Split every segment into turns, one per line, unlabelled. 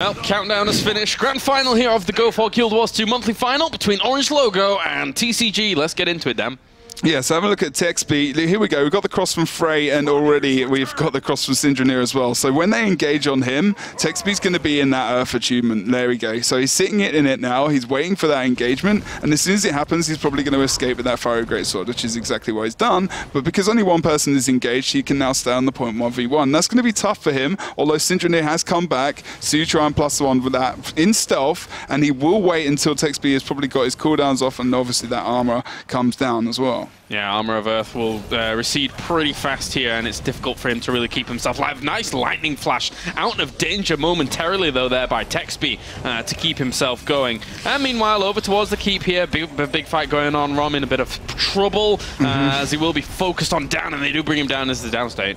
Well, countdown is finished. Grand final here of the Go4GuildWars2 monthly final between Orange Logo and TCG. Let's get into it, Dan.
Yeah, so have a look at TechSpeed. Here we go. We've got the cross from Frey, and already we've got the cross from Syndranir as well. So when they engage on him, TechSpeed's going to be in that Earth attunement. There we go. So he's sitting in it now. He's waiting for that engagement, and as soon as it happens, he's probably going to escape with that Fire Greatsword, which is exactly what he's done. But because only one person is engaged, he can now stay on the point 1v1. That's going to be tough for him, although Syndranir has come back. Sutron +1 with that in stealth, and he will wait until TechSpeed has probably got his cooldowns off, and obviously that armor comes down as well.
Yeah, Armor of Earth will recede pretty fast here, and it's difficult for him to really keep himself alive. Nice lightning flash out of danger momentarily, though, there by TechSpeed to keep himself going. And meanwhile, over towards the keep here, big fight going on. Rom in a bit of trouble as he will be focused on down, and they do bring him down as the downstate.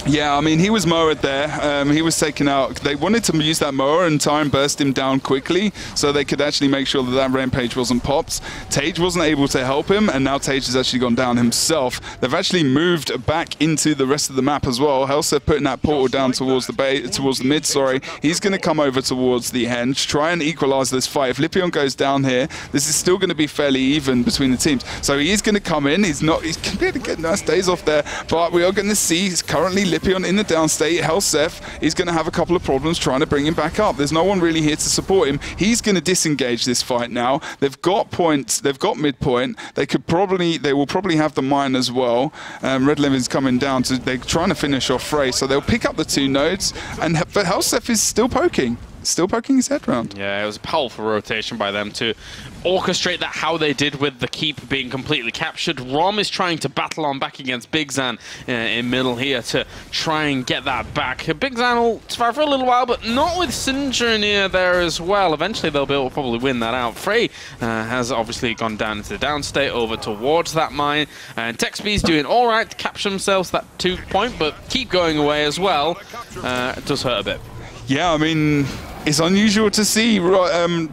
Yeah, I mean, he was mowed there. He was taken out. They wanted to use that mower and try and burst him down quickly so they could actually make sure that that rampage wasn't popped. Tage wasn't able to help him, and now Tage has actually gone down himself. They've actually moved back into the rest of the map as well. Helseth putting that portal down towards the mid, sorry. He's going to come over towards the henge, try and equalize this fight. If Littleton goes down here, this is still going to be fairly even between the teams. So he is going to come in. He's going to be able to get nice days off there, but we are going to see he's currently Littleton in the downstate. Helseth is going to have a couple of problems trying to bring him back up. There's no one really here to support him. He's going to disengage this fight now. They've got points. They've got midpoint. They will probably have the mine as well. Red Levin's coming down. They're trying to finish off Frey, so they'll pick up the two nodes. But Helseth is still poking. Still poking his head around. Yeah,
it was a powerful rotation by them to orchestrate that how they did with the keep being completely captured. Rom is trying to battle on back against Big Zan in middle here to try and get that back. Big Zan will survive for a little while, but not with Syndranir there as well. Eventually they'll be able to probably win that out. Frey has obviously gone down into the downstate over towards that mine, and TechSpeed's doing all right to capture themselves that 2 point, but keep going away as well. It does hurt a bit.
Yeah, I mean, it's unusual to see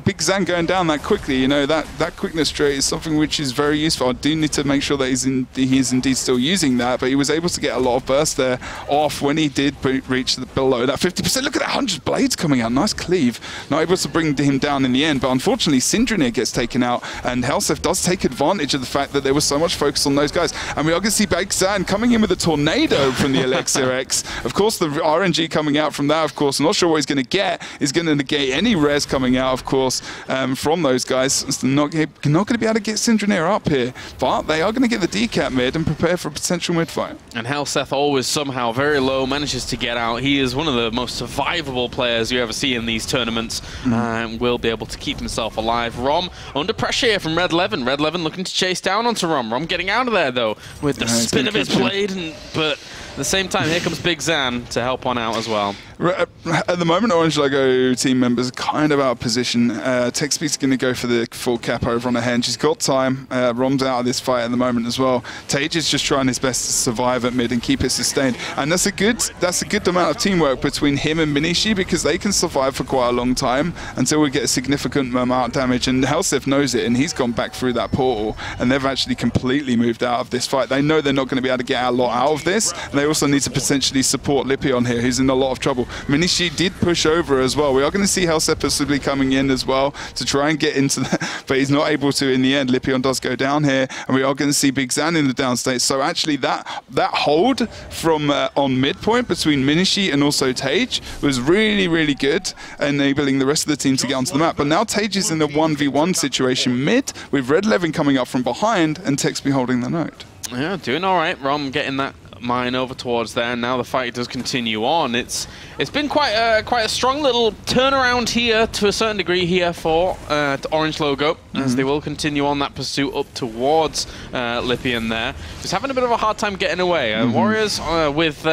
Big Zan going down that quickly. You know, that quickness trait is something which is very useful. I do need to make sure that he is indeed still using that, but he was able to get a lot of burst there off when he did reach below that 50%. Look at that 100 blades coming out. Nice cleave. Not able to bring him down in the end, but unfortunately Syndranir gets taken out, and Helseth does take advantage of the fact that there was so much focus on those guys. And we are going to see Big Zan coming in with a tornado from the Elixir X. Of course, the RNG coming out from that, of course. I'm not sure what he's going to get. He's going to negate any res coming out, of course, from those guys. It's not going to be able to get Syndranir up here, but they are going to get the decap mid and prepare for a potential mid fight. And
Helseth always somehow very low manages to get out. He is one of the most survivable players you ever see in these tournaments, and will be able to keep himself alive. Rom under pressure here from Red Levin. Red Levin looking to chase down onto Rom. Rom getting out of there though with the spin of his blade, but at the same time, here comes Big Zan to help on out as well.
At the moment, Orange Logo team members are kind of out of position. TechSpeed's going to go for the full cap over on the henge. He's got time. Rom's out of this fight at the moment as well. Tage is just trying his best to survive at mid and keep it sustained. And that's a good amount of teamwork between him and Minishi, because they can survive for quite a long time until we get a significant amount of damage. And Helseth knows it, and he's gone back through that portal, and they've actually completely moved out of this fight. They know they're not going to be able to get a lot out of this, and they also need to potentially support Littleton here, who's in a lot of trouble. Minishi did push over as well. We are going to see Helseth possibly coming in as well to try and get into that, but he's not able to in the end. Littleton does go down here, and we are going to see Big Zan in the downstate. So actually that hold from on midpoint between Minishi and also Tage was really, really good, enabling the rest of the team to get onto the map. But now Tage is in a 1v1 situation mid, with Red Levin coming up from behind and TechSpeed holding the node.
Yeah, doing all right. Rom getting that mine over towards there, and now the fight does continue on. It's been quite a strong little turnaround here to a certain degree here for Orange Logo, as they will continue on that pursuit up towards Littleton there. Just having a bit of a hard time getting away. Warriors with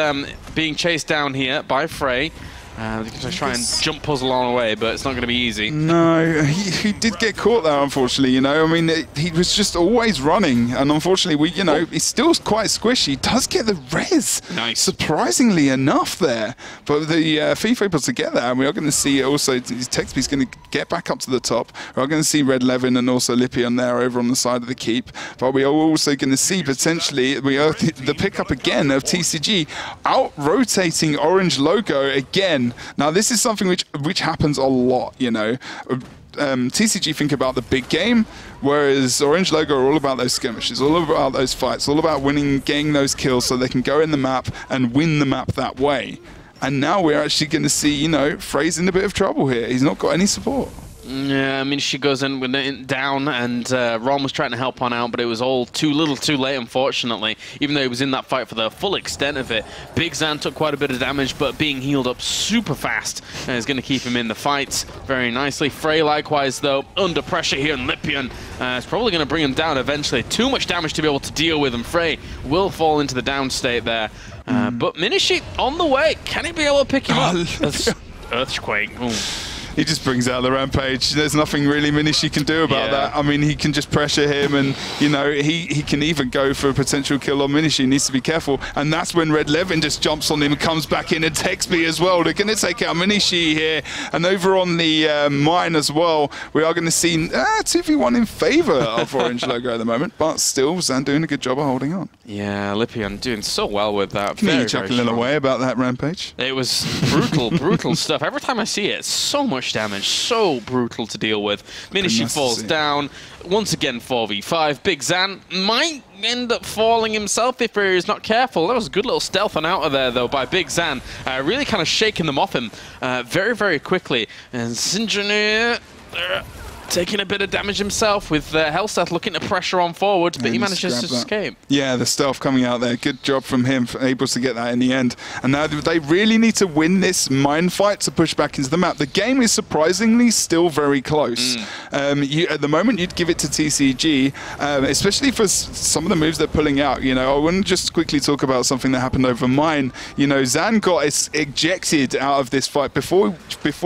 being chased down here by Frey. They can try and jump puzzle on away, but it's not going to be easy. No,
he did get caught there, unfortunately. You know, I mean, he was just always running, and unfortunately, he's still quite squishy. He does get the res, surprisingly enough there. But the FIFA able to get that, and we are going to see also TechSpeed's going to get back up to the top. We are going to see Red Levin and also Littleton there over on the side of the keep. But we are also going to see potentially the pickup again of TCG out rotating Orange Logo again. win. Now, this is something which happens a lot, you know. TCG think about the big game, whereas Orange Logo are all about those skirmishes, all about those fights, all about winning, getting those kills so they can go in the map and win the map that way. And now we're actually going to see, you know, Frey's in a bit of trouble here. He's not got any support.
Yeah, I mean, she goes in with it down, and Ron was trying to help on out, but it was all too little too late, unfortunately, even though he was in that fight for the full extent of it. Big Zan took quite a bit of damage, but being healed up super fast is going to keep him in the fight very nicely. Frey, likewise, though, under pressure here, and Lipion is probably going to bring him down eventually. Too much damage to be able to deal with, and Frey will fall into the down state there. But Minishi on the way. Can he be able to pick him up? Earthquake. Ooh.
He just brings out the Rampage. There's nothing really Minishi can do about that. I mean, he can just pressure him, and, you know, he can even go for a potential kill on Minishi. He needs to be careful. And that's when Red Levin just jumps on him and comes back in and takes me as well. They're going to take out Minishi here. And over on the mine as well, we are going to see 2v1 in favor of Orange Logo at the moment. But still, Zan doing a good job of holding on.
Yeah, Lipion doing so well with that.
Can you chuckling away about that Rampage?
It was brutal, brutal stuff. Every time I see it, it's so much damage, so brutal to deal with. Minishi falls down. Once again, 4v5. Big Zan might end up falling himself if he's not careful. That was a good little stealth on out of there, though, by Big Zan. Really kind of shaking them off him very, very quickly. And Sinjane taking a bit of damage himself with Helseth looking to pressure on forward, but he manages to escape. Yeah,
the stealth coming out there. Good job from him, able to get that in the end. And now they really need to win this mine fight to push back into the map. The game is surprisingly still very close. At the moment, you'd give it to TCG, especially for some of the moves they're pulling out. You know, I want to just quickly talk about something that happened over mine. You know, Zan got ejected out of this fight before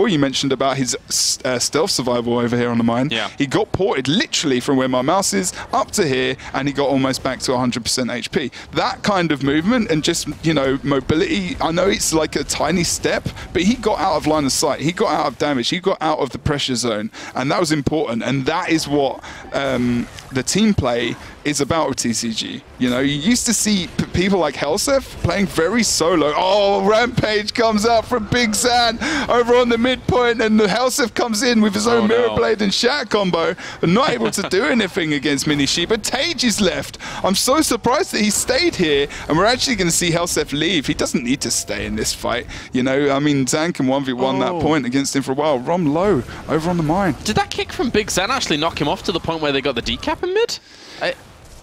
you mentioned about his stealth survival over here on the mine.
Yeah.
He got ported literally from where my mouse is up to here, and he got almost back to 100% HP. That kind of movement and just, you know, mobility, I know it's like a tiny step, but he got out of line of sight. He got out of damage. He got out of the pressure zone, and that was important. And that is what the team play is about with TCG. You know, you used to see people like Helseth playing very solo. Oh, Rampage comes out from Big Zan over on the midpoint, and the Helseth comes in with his own Mirror Blade and Shat combo, but not able to do anything against Minishi. But Tage is left. I'm so surprised that he stayed here, and we're actually going to see Helseth leave. He doesn't need to stay in this fight. You know, I mean, Zan can 1v1 that point against him for a while. Rom low over on the mine.
Did that kick from Big Zan actually knock him off to the point where they got the decap in mid?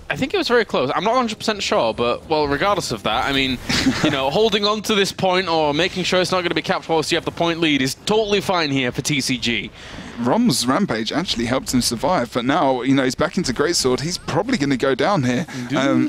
I think it was very close. I'm not 100% sure, but, well, regardless of that, I mean, you know, holding on to this point or making sure it's not going to be capped whilst you have the point lead is totally fine here for TCG.
Rom's Rampage actually helped him survive, but now, you know, he's back into Greatsword. He's probably going to go down here.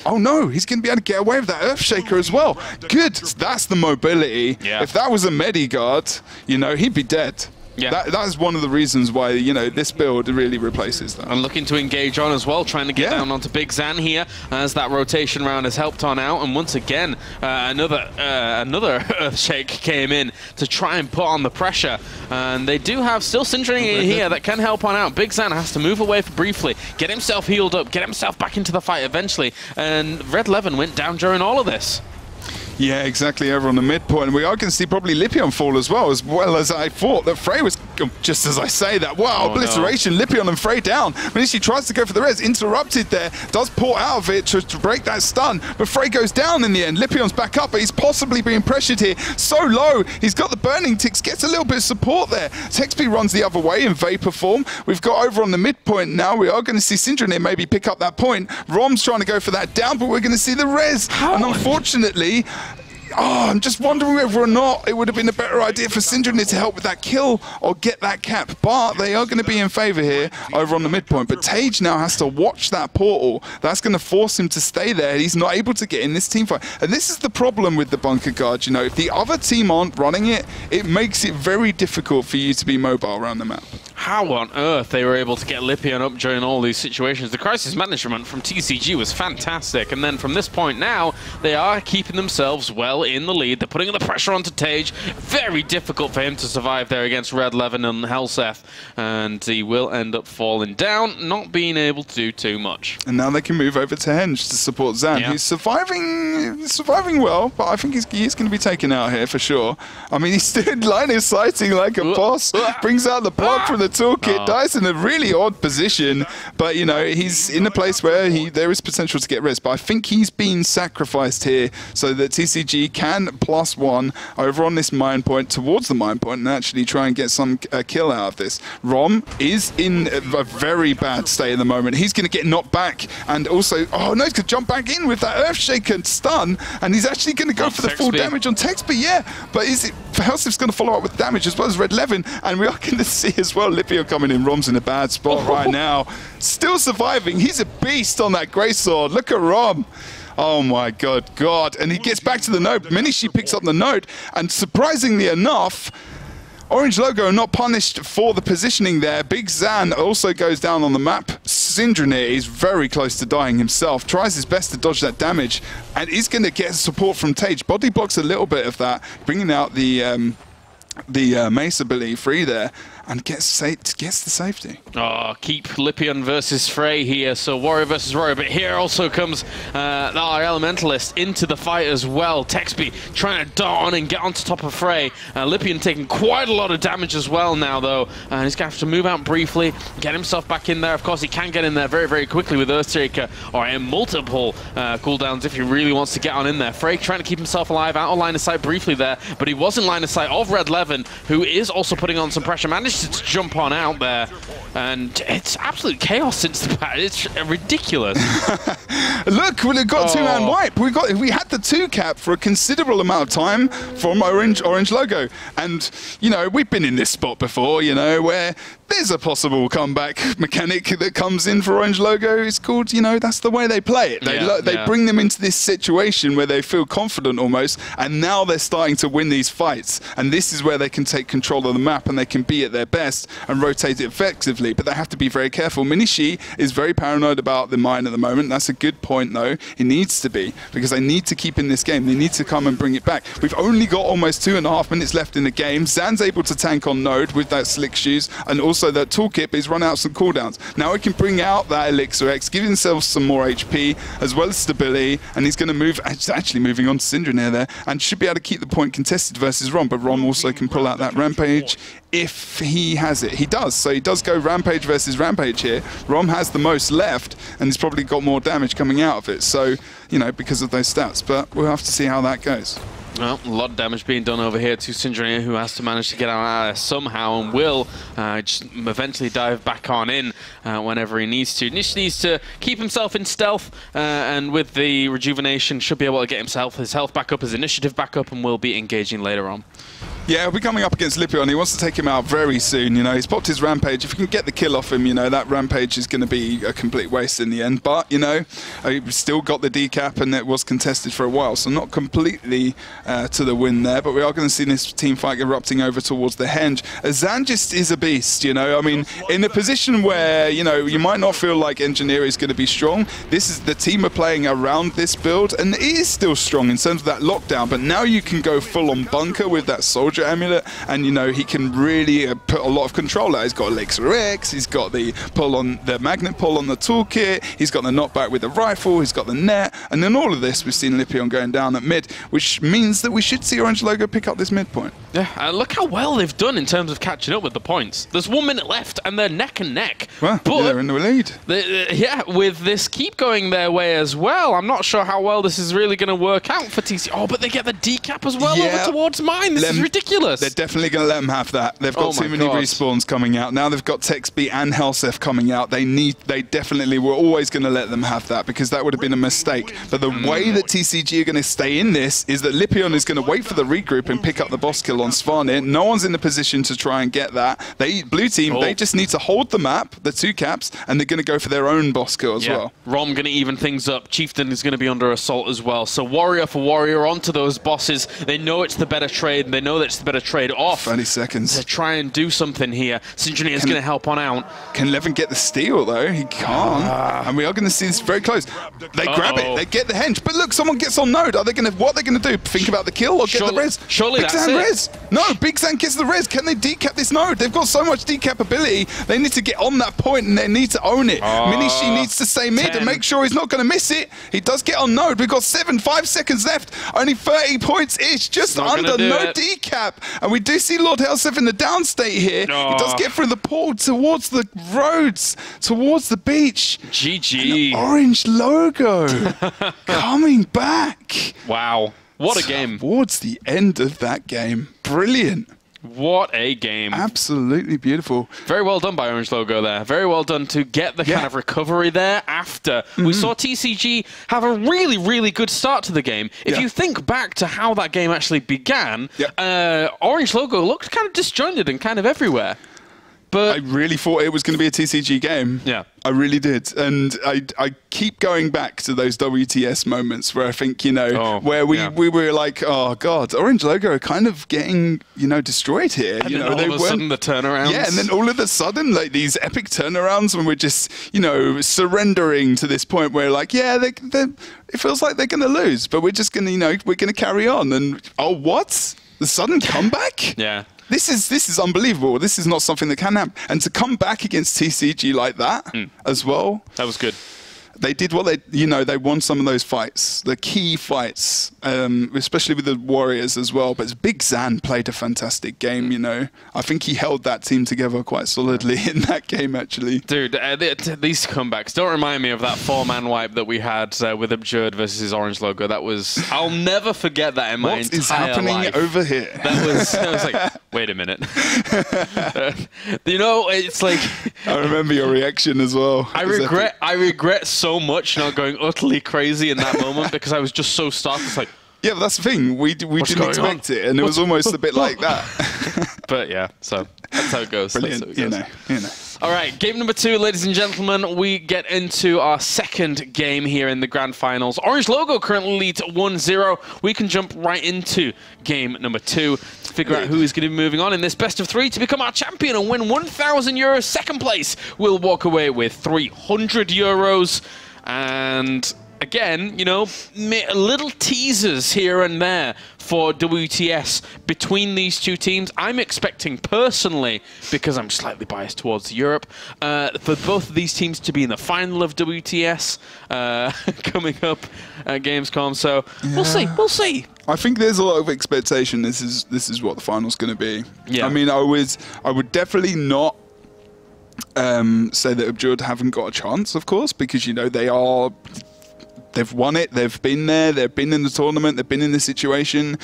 Oh, no, he's going to be able to get away with that Earthshaker as well. Good. That's the mobility. Yeah. If that was a Medigard, you know, he'd be dead. Yeah. That is one of the reasons why, you know, this build really replaces that.
And looking to engage on as well, trying to get down onto Big Zan here as that rotation round has helped on out. And once again, another Earthshake came in to try and put on the pressure. And they do have still Sindri here that can help on out. Big Zan has to move away for briefly, get himself healed up, get himself back into the fight eventually. And Red Levin went down during all of this.
Yeah, exactly, over on the midpoint. We are going to see probably Lipion fall as well as I thought that Frey was, just as I say that. Wow, obliteration, no. Lipion and Frey down. Minishi tries to go for the res, interrupted there, does port out of it to break that stun, but Frey goes down in the end. Lipion's back up, but he's possibly being pressured here. So low, he's got the burning ticks, gets a little bit of support there. Texby runs the other way in Vapor form. We've got over on the midpoint now, we are going to see Syndrome maybe pick up that point. Rom's trying to go for that down, but we're going to see the res. And unfortunately, I'm just wondering whether or not it would have been a better idea for Syndrome to help with that kill or get that cap. But they are going to be in favor here over on the midpoint. But Tage now has to watch that portal. That's going to force him to stay there. He's not able to get in this team fight. And this is the problem with the bunker guard. You know, if the other team aren't running it, it makes it very difficult for you to be mobile around the map.
How on earth they were able to get Lipion up during all these situations. The crisis management from TCG was fantastic. And then from this point now, they are keeping themselves well in the lead. They're putting the pressure onto Tage. Very difficult for him to survive there against Red Levin and Helseth, and he will end up falling down, not being able to do too much.
And now they can move over to Henge to support Zan, who's surviving well, but I think he's going to be taken out here for sure. I mean, he's stood line of sighting like a boss, brings out the block from the toolkit, dies in a really odd position, but you know, he's in a place where there is potential to get res, but I think he's been sacrificed here so that TCG can +1 over on this mine point towards the mine point and actually try and get some kill out of this. Rom is in a very bad state at the moment. He's going to get knocked back, and also, oh no, he's going to jump back in with that Earthshaker stun, and he's actually going to go for the full damage on Texby, yeah, but is it, Helseth's going to follow up with damage as well as Red Levin, and we are going to see as well Lippio coming in. Rom's in a bad spot right now, still surviving. He's a beast on that greatsword. Look at Rom. Oh my god, and he gets back to the node. Minishi picks up the node, and surprisingly enough, Orange Logo are not punished for the positioning there. Big Zan also goes down on the map. Syndranir is very close to dying himself, tries his best to dodge that damage, and is going to get support from Tage. Body blocks a little bit of that, bringing out the Mace ability free there, and gets the safety. Oh,
keep Lipion versus Frey here, so Warrior versus Warrior, but here also comes our Elementalist into the fight as well. Texby trying to dart on and get onto top of Frey. Lipion taking quite a lot of damage as well now, though, and he's going to have to move out briefly, get himself back in there. Of course, he can get in there very, very quickly with Earthshaker or in multiple cooldowns if he really wants to get on in there. Frey trying to keep himself alive, out of line of sight briefly there, but he was in line of sight of Red Levin, who is also putting on some pressure. Managed to jump on out there, and it's absolute chaos since the bat. It's ridiculous.
Look, we've got two-man wipe. We had the 2-cap for a considerable amount of time from Orange Logo, and you know, we've been in this spot before, you know, where there's a possible comeback mechanic that comes in for Orange Logo. It's called, you know, that's the way they play it. They bring them into this situation where they feel confident almost, and now they're starting to win these fights, and this is where they can take control of the map and they can be at their best and rotate it effectively, but they have to be very careful. Minishi is very paranoid about the mine at the moment. That's a good point, though. He needs to be, because they need to keep in this game. They need to come and bring it back. We've only got almost 2.5 minutes left in the game. Zan's able to tank on node with that Slick Shoes, and also that toolkit is run out some cooldowns. Now he can bring out that Elixir X, give himself some more HP, as well as stability, and he's going to move, actually moving on to Syndranir there, and should be able to keep the point contested versus Rom, but Rom also can pull out that Rampage if he has it. He does, so he does go Rampage versus Rampage here. Rom has the most left, and he's probably got more damage coming out of it, so, you know, because of those stats, but we'll have to see how that goes.
Well, a lot of damage being done over here to Syndranir, who has to manage to get out of there somehow, and will just eventually dive back on in whenever he needs to. Nish needs to keep himself in stealth, and with the rejuvenation, should be able to get his health back up, his initiative back up, and will be engaging later on.
Yeah, he'll be coming up against Lipion. He wants to take him out very soon. You know, he's popped his Rampage. If he can get the kill off him, you know, that Rampage is going to be a complete waste in the end. But, you know, he still got the decap, and it was contested for a while. So not completely to the win there. But we are going to see this team fight erupting over towards the Henge. Zan just is a beast, you know. I mean, in a position where, you know, you might not feel like Engineer is going to be strong. This is the team are playing around this build, and it is still strong in terms of that lockdown. But now you can go full on bunker with that Soldier Amulet, and you know, he can really put a lot of control out. He's got Elixir X, he's got the pull on the magnet pull on the toolkit, he's got the knockback with the rifle, he's got the net, and then all of this we've seen Lipion going down at mid, which means that we should see Orange Logo pick up this midpoint.
Yeah, look how well they've done in terms of catching up with the points. There's 1 minute left and they're neck and neck.
Well, but they're in the lead.
Yeah, with this keep going their way as well, I'm not sure how well this is really going to work out for TC. Oh, but they get the decap as well over towards mine. This is ridiculous.
They're definitely going to let them have that. They've got too many respawns coming out. Now they've got Texby and Helseth coming out. They definitely were always going to let them have that, because that would have been a mistake. But the way that TCG are going to stay in this is that Lipion is going to wait for the regroup and pick up the boss kill on Svanir. No one's in the position to try and get that. Blue team, they just need to hold the map, the 2 caps, and they're going to go for their own boss kill as well.
Rom going to even things up. Chieftain is going to be under assault as well. So Warrior for Warrior onto those bosses. They know it's the better trade. They know that much the better trade off.
30 seconds.
To try and do something here. Syndrome is going to help on out.
Can Levin get the steal, though? He can't. And we are going to see this very close. They grab it. They get the henge. But look, someone gets on node. What are they going to do? Think about the kill or get the res?
Surely
Big
that's
Zan
it.
res. No, Big Zan gets the res. Can they decap this node? They've got so much decap ability. They need to get on that point and they need to own it. Minishi needs to stay mid and make sure he's not going to miss it. He does get on node. We've got 5 seconds left. Only 30 points-ish. Just under. No decap. And we do see Lord Helseth in the downstate here. He does get through the pool towards the roads, towards the beach.
GG.
Orange logo coming back.
Wow. What a game.
Towards the end of that game. Brilliant.
What a game.
Absolutely beautiful.
Very well done by Orange Logo there. Very well done to get the kind of recovery there after. We saw TCG have a really, really good start to the game. If you think back to how that game actually began, Orange Logo looked kind of disjointed and kind of everywhere. But
I really thought it was going to be a TCG game.
Yeah.
I really did. And I keep going back to those WTS moments where I think, you know, where we were like, oh, God, Orange Logo are kind of getting, you know, destroyed here.
And
you
then
know,
all of a sudden the turnarounds.
Yeah, and then all of a sudden, like, these epic turnarounds when we're just, you know, surrendering to this point where, like, yeah, it feels like they're going to lose, but we're just going to, you know, we're going to carry on. And, oh, what? The sudden comeback?
Yeah.
This is unbelievable. This is not something that can happen. And to come back against TCG like that as well.
That was good.
They did what they, you know, they won some of those fights, the key fights, especially with the Warriors as well. But Big Zan played a fantastic game, you know. I think he held that team together quite solidly in that game, actually.
Dude, these comebacks don't remind me of that 4-man wipe that we had with Absurd versus Orange Logo. That was, I'll never forget that in my entire life.
What is happening over here?
That was, I was like, wait a minute. You know, it's like...
I remember your reaction as well.
I regret so much not going utterly crazy in that moment because I was just so startled. It's like,
yeah, but that's the thing. We didn't expect it, and it was almost a bit like that.
But yeah, so that's how it goes.
Brilliant.
That's how it goes.
You know.
All right, game number 2, ladies and gentlemen. We get into our second game here in the grand finals. Orange Logo currently leads 1-0. We can jump right into game number 2 to figure out who is going to be moving on in this best of 3 to become our champion and win €1,000. Second place will walk away with €300. And again, you know, little teasers here and there for WTS between these two teams. I'm expecting personally, because I'm slightly biased towards Europe, for both of these teams to be in the final of WTS coming up at Gamescom. So we'll see. We'll see.
I think there's a lot of expectation. This is what the final's going to be.
Yeah.
I mean, I would definitely not say that Absurd haven't got a chance, of course, because, you know, they've won it, they've been there, they've been in the tournament, they've been in the situation.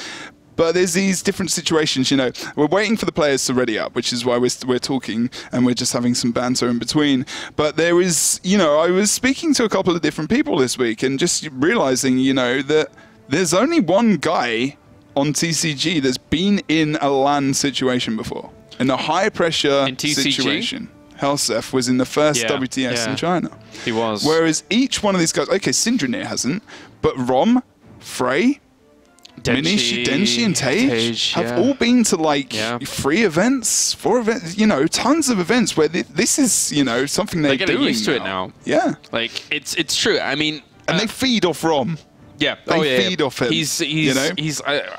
But there's these different situations, you know. We're waiting for the players to ready up, which is why we're talking and we're just having some banter in between. But there is, you know, I was speaking to a couple of different people this week and just realizing, you know, that there's only one guy on TCG that's been in a LAN situation before, in a high pressure situation. Helseth was in the first WTS in China.
He was.
Whereas each one of these guys, okay, Syndrome hasn't, but Rom, Frey, Minishi, Denshi, and Tage have all been to like 3 events, 4 events, you know, tons of events where this is, you know, something they're doing.
They're getting used to it now.
Yeah.
Like, it's true. I mean...
And they feed off Rom.
Yeah,
they feed off him.
You know?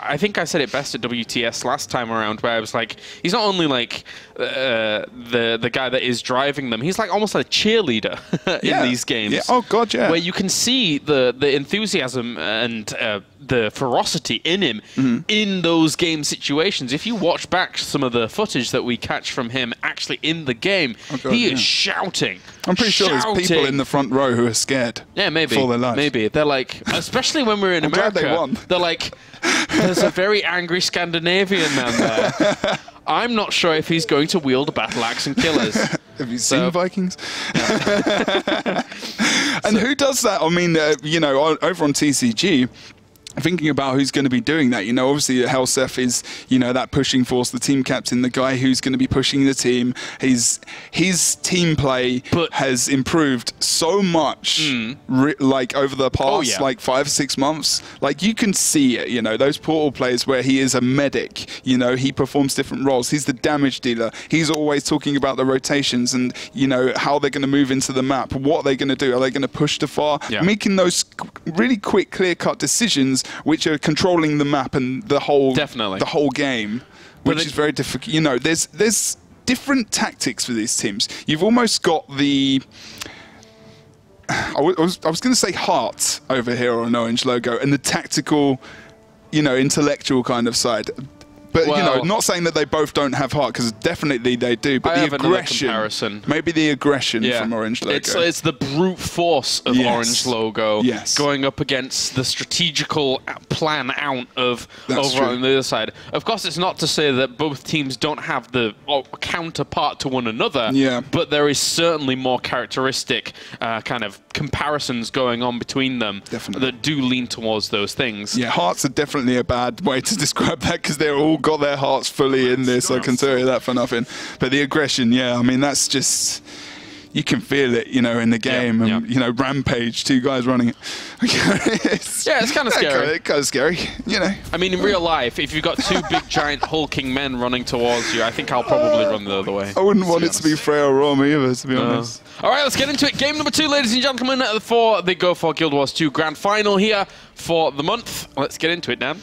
I think I said it best at WTS last time around, where I was like, he's not only like the guy that is driving them, he's like almost like a cheerleader in these games.
Yeah. Oh God, yeah.
Where you can see the enthusiasm and the ferocity in him in those game situations. If you watch back some of the footage that we catch from him actually in the game, he is shouting.
I'm pretty sure there's people in the front row who are scared.
Yeah, maybe.
For their lives.
Maybe. They're like, especially when we're in America,
glad they won.
They're like, there's a very angry Scandinavian man there. I'm not sure if he's going to wield a battle axe and kill us.
Have you seen Vikings? And who does that? I mean, you know, over on TCG, thinking about who's going to be doing that. You know, obviously Helsef is, you know, that pushing force, the team captain, the guy who's going to be pushing the team. His team play has improved so much, like over the past like 5 or 6 months. Like you can see it, you know, those Portal plays where he is a medic, you know, he performs different roles. He's the damage dealer. He's always talking about the rotations and, you know, how they're going to move into the map, what they're going to do. Are they going to push to far? Making those really quick, clear-cut decisions which are controlling the map and the whole game, which is very difficult. You know, there's different tactics for these teams. You've almost got the I was going to say heart over here on Orange Logo and the tactical, you know, intellectual kind of side. But, you know, not saying that they both don't have heart, because definitely they do. But the aggression, maybe the aggression from Orange Logo.
It's the brute force of Orange Logo going up against the strategical plan out of over on the other side. Of course, it's not to say that both teams don't have the counterpart to one another, but there is certainly more characteristic kind of comparisons going on between them that do lean towards those things.
Yeah, hearts are definitely a bad way to describe that, because they're all got their hearts fully in this, I can tell you that for nothing. But the aggression, I mean, that's just, you can feel it, you know, in the game. And, you know, Rampage, 2 guys running it.
It's kind of scary.
It's kind of scary, you know.
I mean, in real life, if you've got 2 big, giant, hulking men running towards you, I think I'll probably run the other way.
I wouldn't want it to be Frey or Rom either, to be honest.
All right, let's get into it. Game number 2, ladies and gentlemen, for the Go4GuildWars2 Grand Final here for the month. Let's get into it, Dan.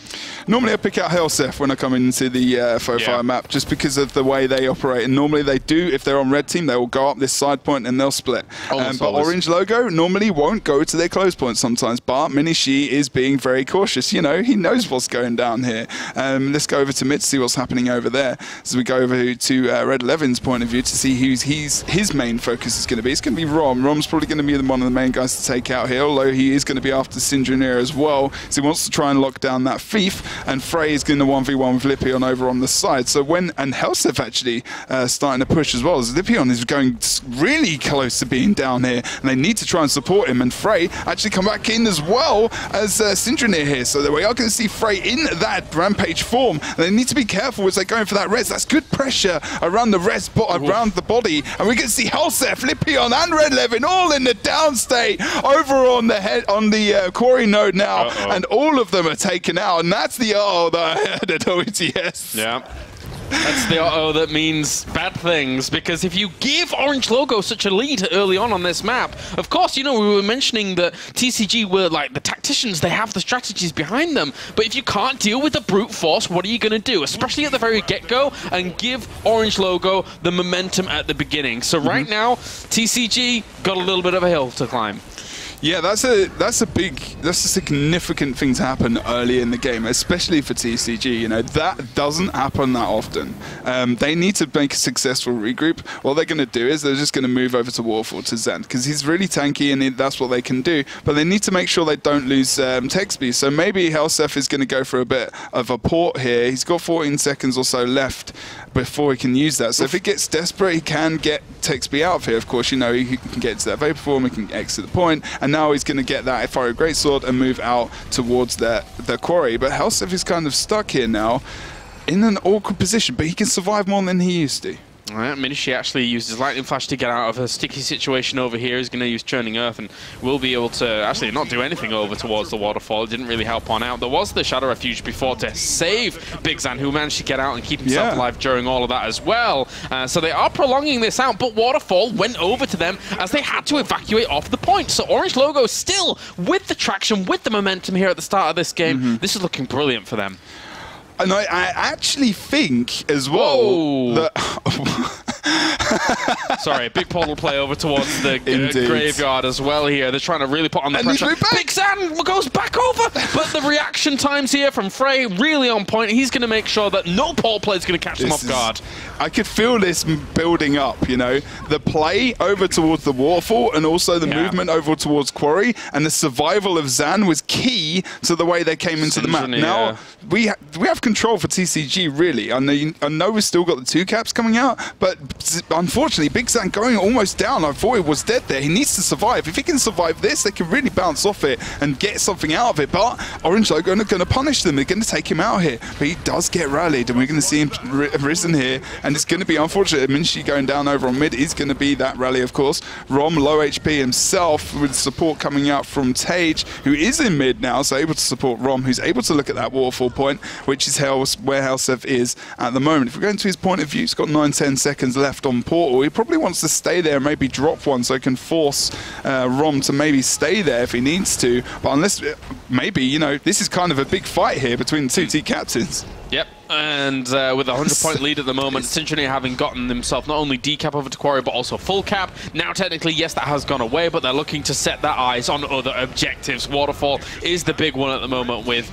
Normally I pick out Helsef when I come into the Fire map, just because of the way they operate. And normally they do, if they're on red team, they will go up this side point and they'll split. But Orange Logo normally won't go to their close point sometimes. But Minishi is being very cautious. You know, he knows what's going down here. Let's go over to mid to see what's happening over there. As we go over to Red 11's point of view to see who's his main focus is going to be. It's going to be Rom. Rom's probably going to be one of the main guys to take out here, although he is going to be after Syndranir as well. So he wants to try and lock down that Thief, and Frey is going to 1v1 with Littleton over on the side. So and Helsef actually starting to push as well, as Littleton is going really close to being down here, and they need to try and support him, and Frey actually come back in as well as Syndranir here. So we are going to see Frey in that Rampage form, and they need to be careful as they're going for that res. That's good pressure around the res, around the body, and we're going to see Helsef, Littleton and Red 11 all in the down state over on the quarry node now, and all of them are taken out, and that's the that I heard at OETS.
Yeah. That's the auto that means bad things, because if you give Orange Logo such a lead early on this map, of course, you know, we were mentioning that TCG were like the tacticians, they have the strategies behind them, but if you can't deal with the brute force, what are you going to do? Especially at the very get-go, and give Orange Logo the momentum at the beginning. So right now, TCG got a little bit of a hill to climb.
Yeah, that's a significant thing to happen early in the game, especially for TCG. You know, that doesn't happen that often. They need to make a successful regroup. What they're going to do is they're just going to move over to Warfall to Zen, because he's really tanky and that's what they can do. But they need to make sure they don't lose tech speed. So maybe Helsef is going to go for a bit of a port here. He's got 14 seconds or so left before he can use that. So if he gets desperate, he can get tech speed out of here. Of course, you know, he can get to that Vapor Form, he can exit the point, and now he's going to get that Fire Greatsword and move out towards the quarry. But Helsef is kind of stuck here now in an awkward position, but he can survive more than he used to.
All right, Minishi actually used his Lightning Flash to get out of a sticky situation over here. He's going to use Churning Earth and will be able to actually not do anything over towards the waterfall. It didn't really help on out. There was the Shadow Refuge before to save Big Zan, who managed to get out and keep himself alive during all of that as well. So they are prolonging this out, but Waterfall went over to them as they had to evacuate off the point. So Orange Logo still with the traction, with the momentum here at the start of this game. This is looking brilliant for them.
And I actually think as well that...
Sorry, big portal play over towards the graveyard as well here. They're trying to really put on the pressure. Big Zan goes back over, but the reaction times here from Frey really on point. He's going to make sure that no portal play is going to catch them off guard.
I could feel this building up, you know. The play over towards the waterfall and also the movement over towards Quarry, and the survival of Zan was key to the way they came into the map. Now, we have control for TCG, really. I know we've still got the 2 caps coming out, but unfortunately, Big Zan going almost down. I thought he was dead there. He needs to survive. If he can survive this, they can really bounce off it and get something out of it. But Orange Logo are going to punish them. They're going to take him out here. But he does get rallied, and we're going to see him risen here. And it's going to be unfortunate. Minshi going down over on mid is going to be that rally, of course. Rom, low HP himself, with support coming out from Tage, who is in mid now, so able to support Rom, who's able to look at that waterfall point, which is where Helseth is at the moment. If we go into his point of view, he's got 9-10 seconds left on Portal. He probably wants to stay there and maybe drop one so he can force Rom to maybe stay there if he needs to. But unless, maybe, you know, this is kind of a big fight here between the two team captains.
Yep, and with a 100-point lead at the moment, Synchrony having gotten himself not only decap over to Quarry, but also full cap. Now, technically, yes, that has gone away, but they're looking to set their eyes on other objectives. Waterfall is the big one at the moment with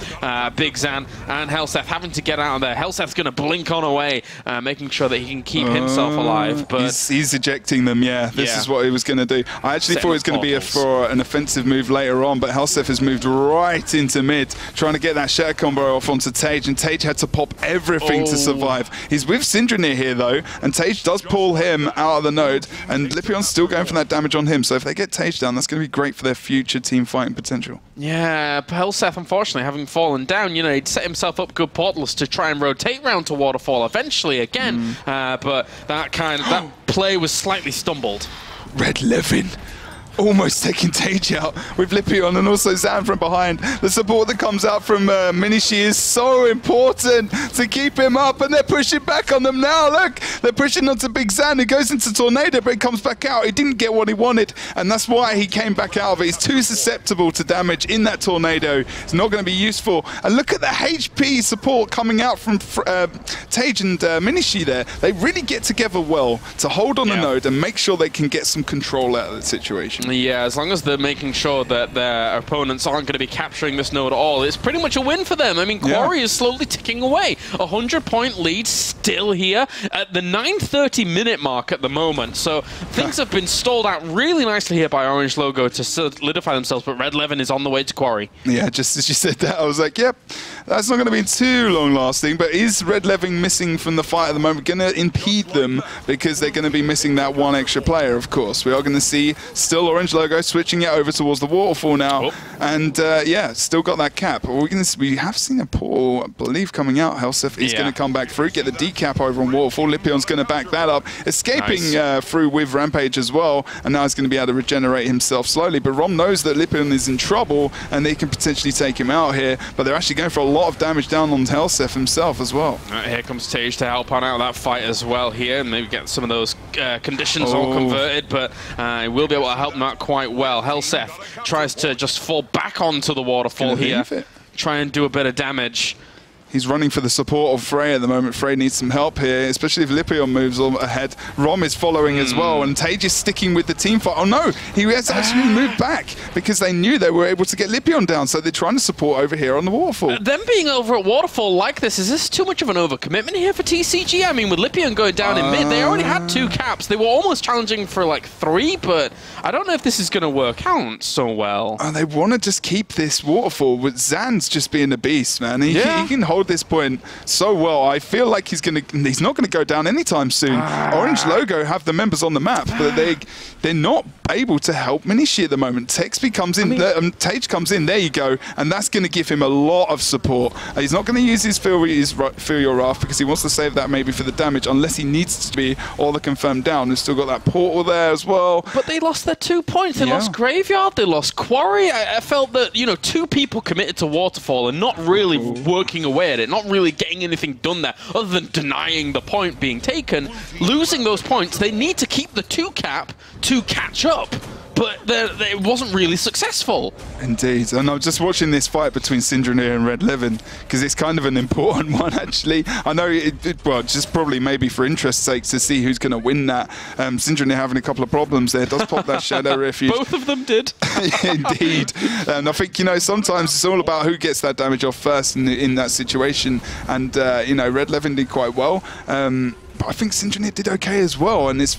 Big Zan and Helseth having to get out of there. Helseth's going to blink on away, making sure that he can keep himself alive. But
he's ejecting them, yeah. This is what he was going to do. I actually thought it was going to be for an offensive move later on, but Helseth has moved right into mid, trying to get that shatter combo off onto Tage, and Tage had to pop everything to survive. He's with Synchrony here though, and Tage does pull him out of the node, and Lippion's still going for that damage on him, so if they get Tage down, that's going to be great for their future team fighting potential.
Yeah, Helseth, unfortunately, having fallen down, you know, he'd set himself up good portals to try and rotate round to Waterfall eventually again, but that play was slightly stumbled.
Red Levin almost taking Tage out with Lippyon and also Zan from behind. The support that comes out from Minishi is so important to keep him up, and they're pushing back on them now. Look, they're pushing onto Big Zan, who goes into Tornado, but he comes back out. He didn't get what he wanted, and that's why he came back out of it. He's too susceptible to damage in that Tornado. It's not going to be useful. And look at the HP support coming out from Tage and Minishi there. They really get together well to hold on the node and make sure they can get some control out of the situation.
Yeah, as long as they're making sure that their opponents aren't going to be capturing this node at all, it's pretty much a win for them. I mean, Quarry is slowly ticking away. A 100-point lead still here at the 9:30-minute mark at the moment. So things have been stalled out really nicely here by Orange Logo to solidify themselves, but Red Levin is on the way to Quarry. Yeah,
just as you said that, I was like, yep, that's not going to be too long-lasting, but is Red Levin missing from the fight at the moment going to impede them because they're going to be missing that one extra player, of course. We are going to see still Orange Logo switching it over towards the waterfall now, and yeah, still got that cap. We have seen a portal, I believe, coming out. Helseth is going to come back through, get the decap over on waterfall. Lippion's going to back that up, escaping through with Rampage as well, and now he's going to be able to regenerate himself slowly. But Rom knows that Lipion is in trouble, and they can potentially take him out here, but they're actually going for a lot of damage down on Helseth himself as well.
Here comes Tage to help on out that fight as well here, and maybe get some of those conditions all converted, but he will be able to help them out quite well. Helseth tries to just fall back onto the waterfall here, try and do a bit of damage.
He's running for the support of Frey at the moment. Frey needs some help here, especially if Lippyon moves ahead. Rom is following as well, and Tage is sticking with the team fight. Oh no, he has actually moved back because they knew they were able to get Lippyon down, so they're trying to support over here on the waterfall.
Them being over at waterfall like this, is this too much of an overcommitment here for TCG? I mean, with Lippyon going down in mid, they already had 2 caps. They were almost challenging for like 3, but I don't know if this is going to work out so well.
They want to just keep this waterfall, with Zan's just being a beast, man. He can hold this point so well. I feel like he's not going to go down anytime soon. Orange Logo have the members on the map, but they're not able to help Minishi at the moment. Texby comes in, Tage comes in, there you go, and that's going to give him a lot of support. He's not going to use his Feel Your Wrath because he wants to save that maybe for the damage, unless he needs to be all the confirmed down. They've still got that portal there as well.
But they lost their 2 points. They lost Graveyard, they lost Quarry. I felt that, you know, 2 people committed to Waterfall and not really working away at it, not really getting anything done there other than denying the point being taken. Losing those points, they need to keep the 2 cap to catch up, but it wasn't really successful.
Indeed, and I'm just watching this fight between Synchrony and Red Levin because it's kind of an important one, actually. I know well, just probably maybe for interest's sake to see who's going to win that. Synchrony having a couple of problems there, does pop that Shadow Refuge.
Both of them did.
Indeed, and I think, you know, sometimes it's all about who gets that damage off first in that situation, and you know, Red Levin did quite well, but I think Synchrony did okay as well, and it's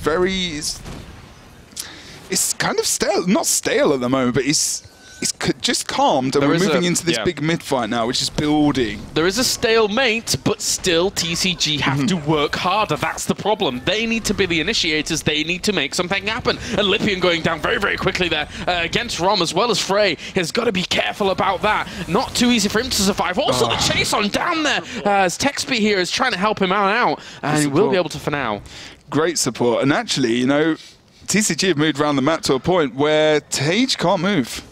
kind of stale, not stale at the moment, but it's it's just calmed, and we're moving into this big mid fight now, which is building.
There is a stalemate, but still TCG have to work harder. That's the problem. They need to be the initiators. They need to make something happen. And Littleton going down very, very quickly there against Rom as well as Frey. He's got to be careful about that. Not too easy for him to survive. Also, the chase on down there as Texby here is trying to help him out, and he will be able to for now.
Great support. And actually, you know, TCG have moved around the map to a point where Tage can't move.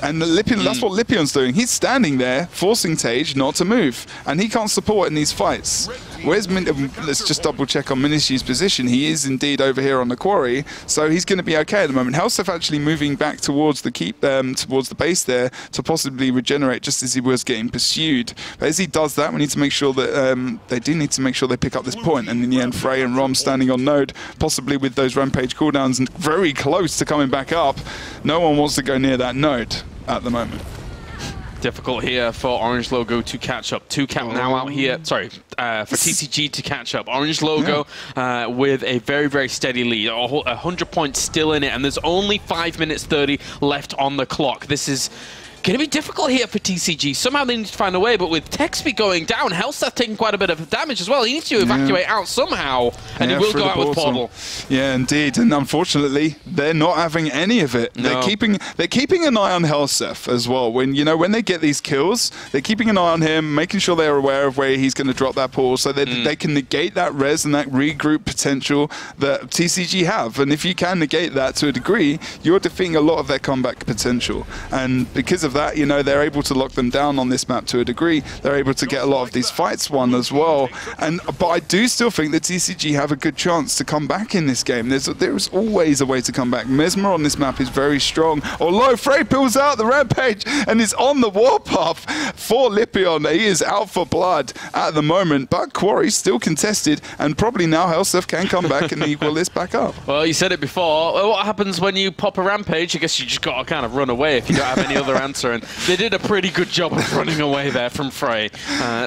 And that's what Lippion's doing. He's standing there, forcing Tage not to move. And he can't support in these fights. Where's let's just double check on Minishi's position. He is indeed over here on the quarry, so he's going to be okay at the moment. Helsef actually moving back towards the towards the base there to possibly regenerate just as he was getting pursued. But as he does that, we need to make sure that they do need to make sure they pick up this point. And in the end, Frey and Rom standing on node, possibly with those rampage cooldowns and very close to coming back up. No one wants to go near that node at the moment.
Difficult here for Orange Logo to catch up. 2Cap now out here. Sorry, for TCG to catch up. Orange Logo with a very, very steady lead. 100 points still in it, and there's only 5 minutes 30 left on the clock. This is going to be difficult here for TCG. Somehow they need to find a way, but with Texby going down, Helseth taking quite a bit of damage as well. He needs to evacuate out somehow, and he will go out with Portal.
Yeah, indeed. And unfortunately, they're not having any of it. No. They're keeping an eye on Helseth as well. When they get these kills, they're keeping an eye on him, making sure they're aware of where he's going to drop that portal, so that they can negate that res and that regroup potential that TCG have. And if you can negate that to a degree, you're defeating a lot of their comeback potential. And because of that, you know, they're able to lock them down on this map to a degree. They're able to get a lot of these fights won as well. But I do still think that TCG have a good chance to come back in this game. There's always a way to come back. Mesmer on this map is very strong. Although Frey pulls out the rampage and is on the warpath for Lipion. He is out for blood at the moment, but Quarry's still contested, and probably now Helseth can come back and equal this back up.
Well, you said it before. What happens when you pop a rampage? I guess you just got to kind of run away if you don't have any other answer. And they did a pretty good job of running away there from Frey.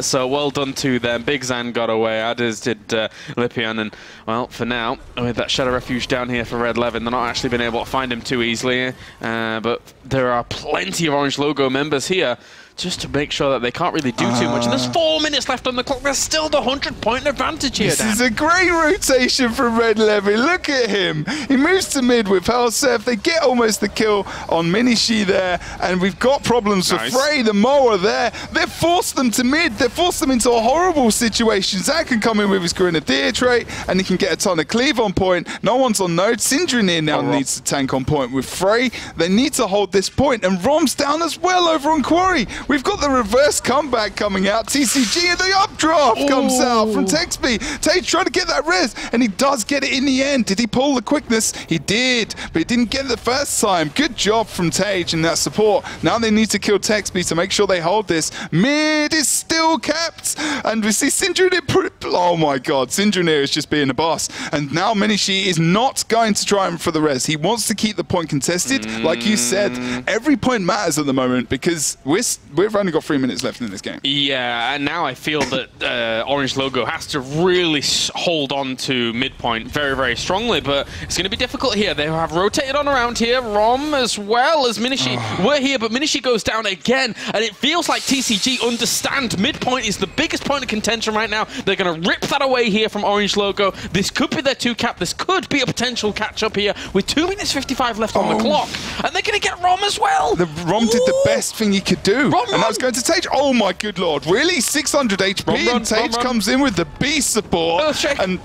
So well done to them. Big Zan got away, as did Lipion. And, well, for now, with that Shadow Refuge down here for Red Levin, they're not actually been able to find him too easily. But there are plenty of Orange Logo members here, just to make sure that they can't really do too much. And there's 4 minutes left on the clock. There's still the 100-point advantage here, Dan.
This is a great rotation from Red Levy. Look at him. He moves to mid with Helseth. They get almost the kill on Minishi there. And we've got problems for Frey, the mower there. They've forced them to mid. They've forced them into a horrible situation. Zach can come in with his Grenadier trait, and he can get a ton of cleave on point. No one's on node. Syndranir now needs to tank on point with Frey. They need to hold this point. And Rom's down as well over on Quarry. We've got the reverse comeback coming out. TCG and the updraft comes out from Texby. Tage trying to get that res, and he does get it in the end. Did he pull the quickness? He did, but he didn't get it the first time. Good job from Tage in that support. Now they need to kill Texby to make sure they hold this. Mid is still kept, and we see Syndranir. Oh my god, Syndranir is just being a boss. And now Minishi is not going to try him for the res. He wants to keep the point contested. Like you said, every point matters at the moment because we've only got 3 minutes left in this game.
Yeah, and now I feel that Orange Logo has to really hold on to midpoint very, very strongly, but it's going to be difficult here. They have rotated on around here. Rom as well as Minishi were here, but Minishi goes down again, and it feels like TCG understand midpoint is the biggest point of contention right now. They're going to rip that away here from Orange Logo. This could be their 2-cap. This could be a potential catch-up here with 2 minutes 55 left on the clock, and they're going to get Rom as well.
Rom did the best thing he could do. And that was going to Tage. Oh my good lord. Really? 600 HP and Tage comes in with the beast support. And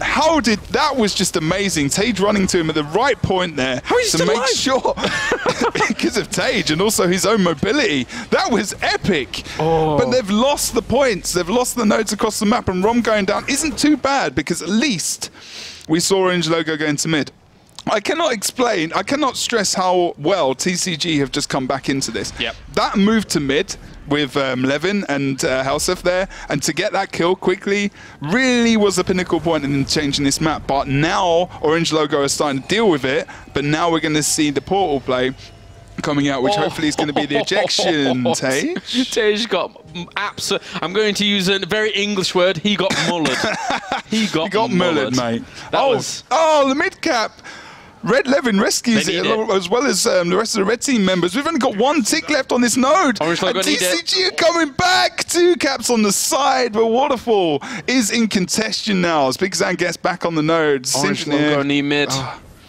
how did... That was just amazing. Tage running to him at the right point there to make sure. Because of Tage and also his own mobility. That was epic. But they've lost the points. They've lost the nodes across the map, and Rom going down isn't too bad because at least we saw Orange Logo going to mid. I cannot stress how well TCG have just come back into this. That move to mid with Levin and Helseth there, and to get that kill quickly really was a pinnacle point in changing this map. But now Orange Logo are starting to deal with it, but now we're going to see the portal play coming out, which hopefully is going to be the ejection. Tage?
Tage got I'm going to use a very English word. He got mullered. He got mullered,
mate. Oh, the mid cap. Red Levin rescues it, as well as the rest of the red team members. We've only got 1 tick left on this node.
Orange Logo
and TCG are coming back. 2 caps on the side, but Waterfall is in contention now as Big Zan gets back on the node.
Orange Logo need mid.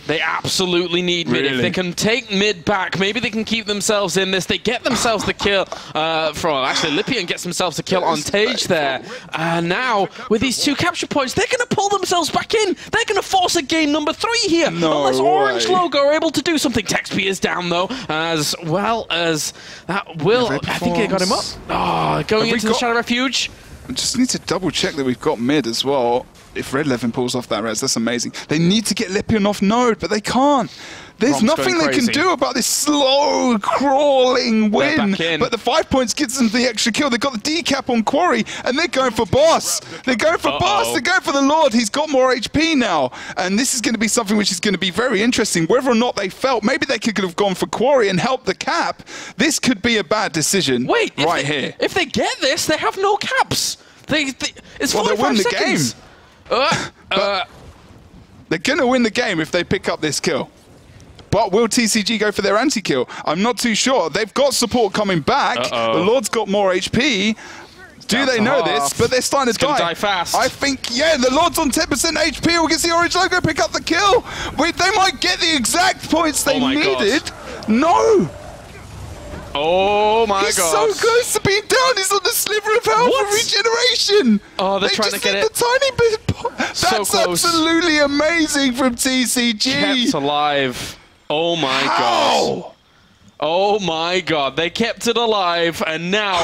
They absolutely need mid.
Really?
If they can take mid back, maybe they can keep themselves in this. They get themselves the kill from... Actually, Lipian gets themselves the kill on Tage there. Now, with these 2 capture points, they're going to pull themselves back in. They're going to force a game number 3 here. Unless Orange Logo are able to do something. Texby is down, though, as well as that will... I think they got him up. Oh, going into the Shadow Refuge.
I just need to double check that we've got mid as well. If Red Levin pulls off that res, that's amazing. They need to get Lipian off node, but they can't. There's nothing they can do about this slow, crawling win. But the 5 points gives them the extra kill. They've got the decap on Quarry, and they're going for Boss. They're going for Boss. They're going for the Lord. He's got more HP now. And this is going to be something which is going to be very interesting. Whether or not they felt, maybe they could have gone for Quarry and helped the cap. This could be a bad decision.
Wait,
here.
If they get this, they have no caps. It's 45
win the
seconds.
game. They're going to win the game if they pick up this kill. But will TCG go for their anti-kill? I'm not too sure. They've got support coming back. The Lord's got more HP. Do they know this? But they're starting to die
fast.
I think, yeah, the Lord's on 10% HP. We can see Orange Logo pick up the kill. Wait, they might get the exact points they needed. God. No.
Oh my God.
He's so close to being down. He's on the sliver of health for regeneration.
Oh, they're trying to get it.
The tiny bit. That's absolutely amazing from TCG.
Kept alive. Oh my gosh. Oh my God, they kept it alive, and now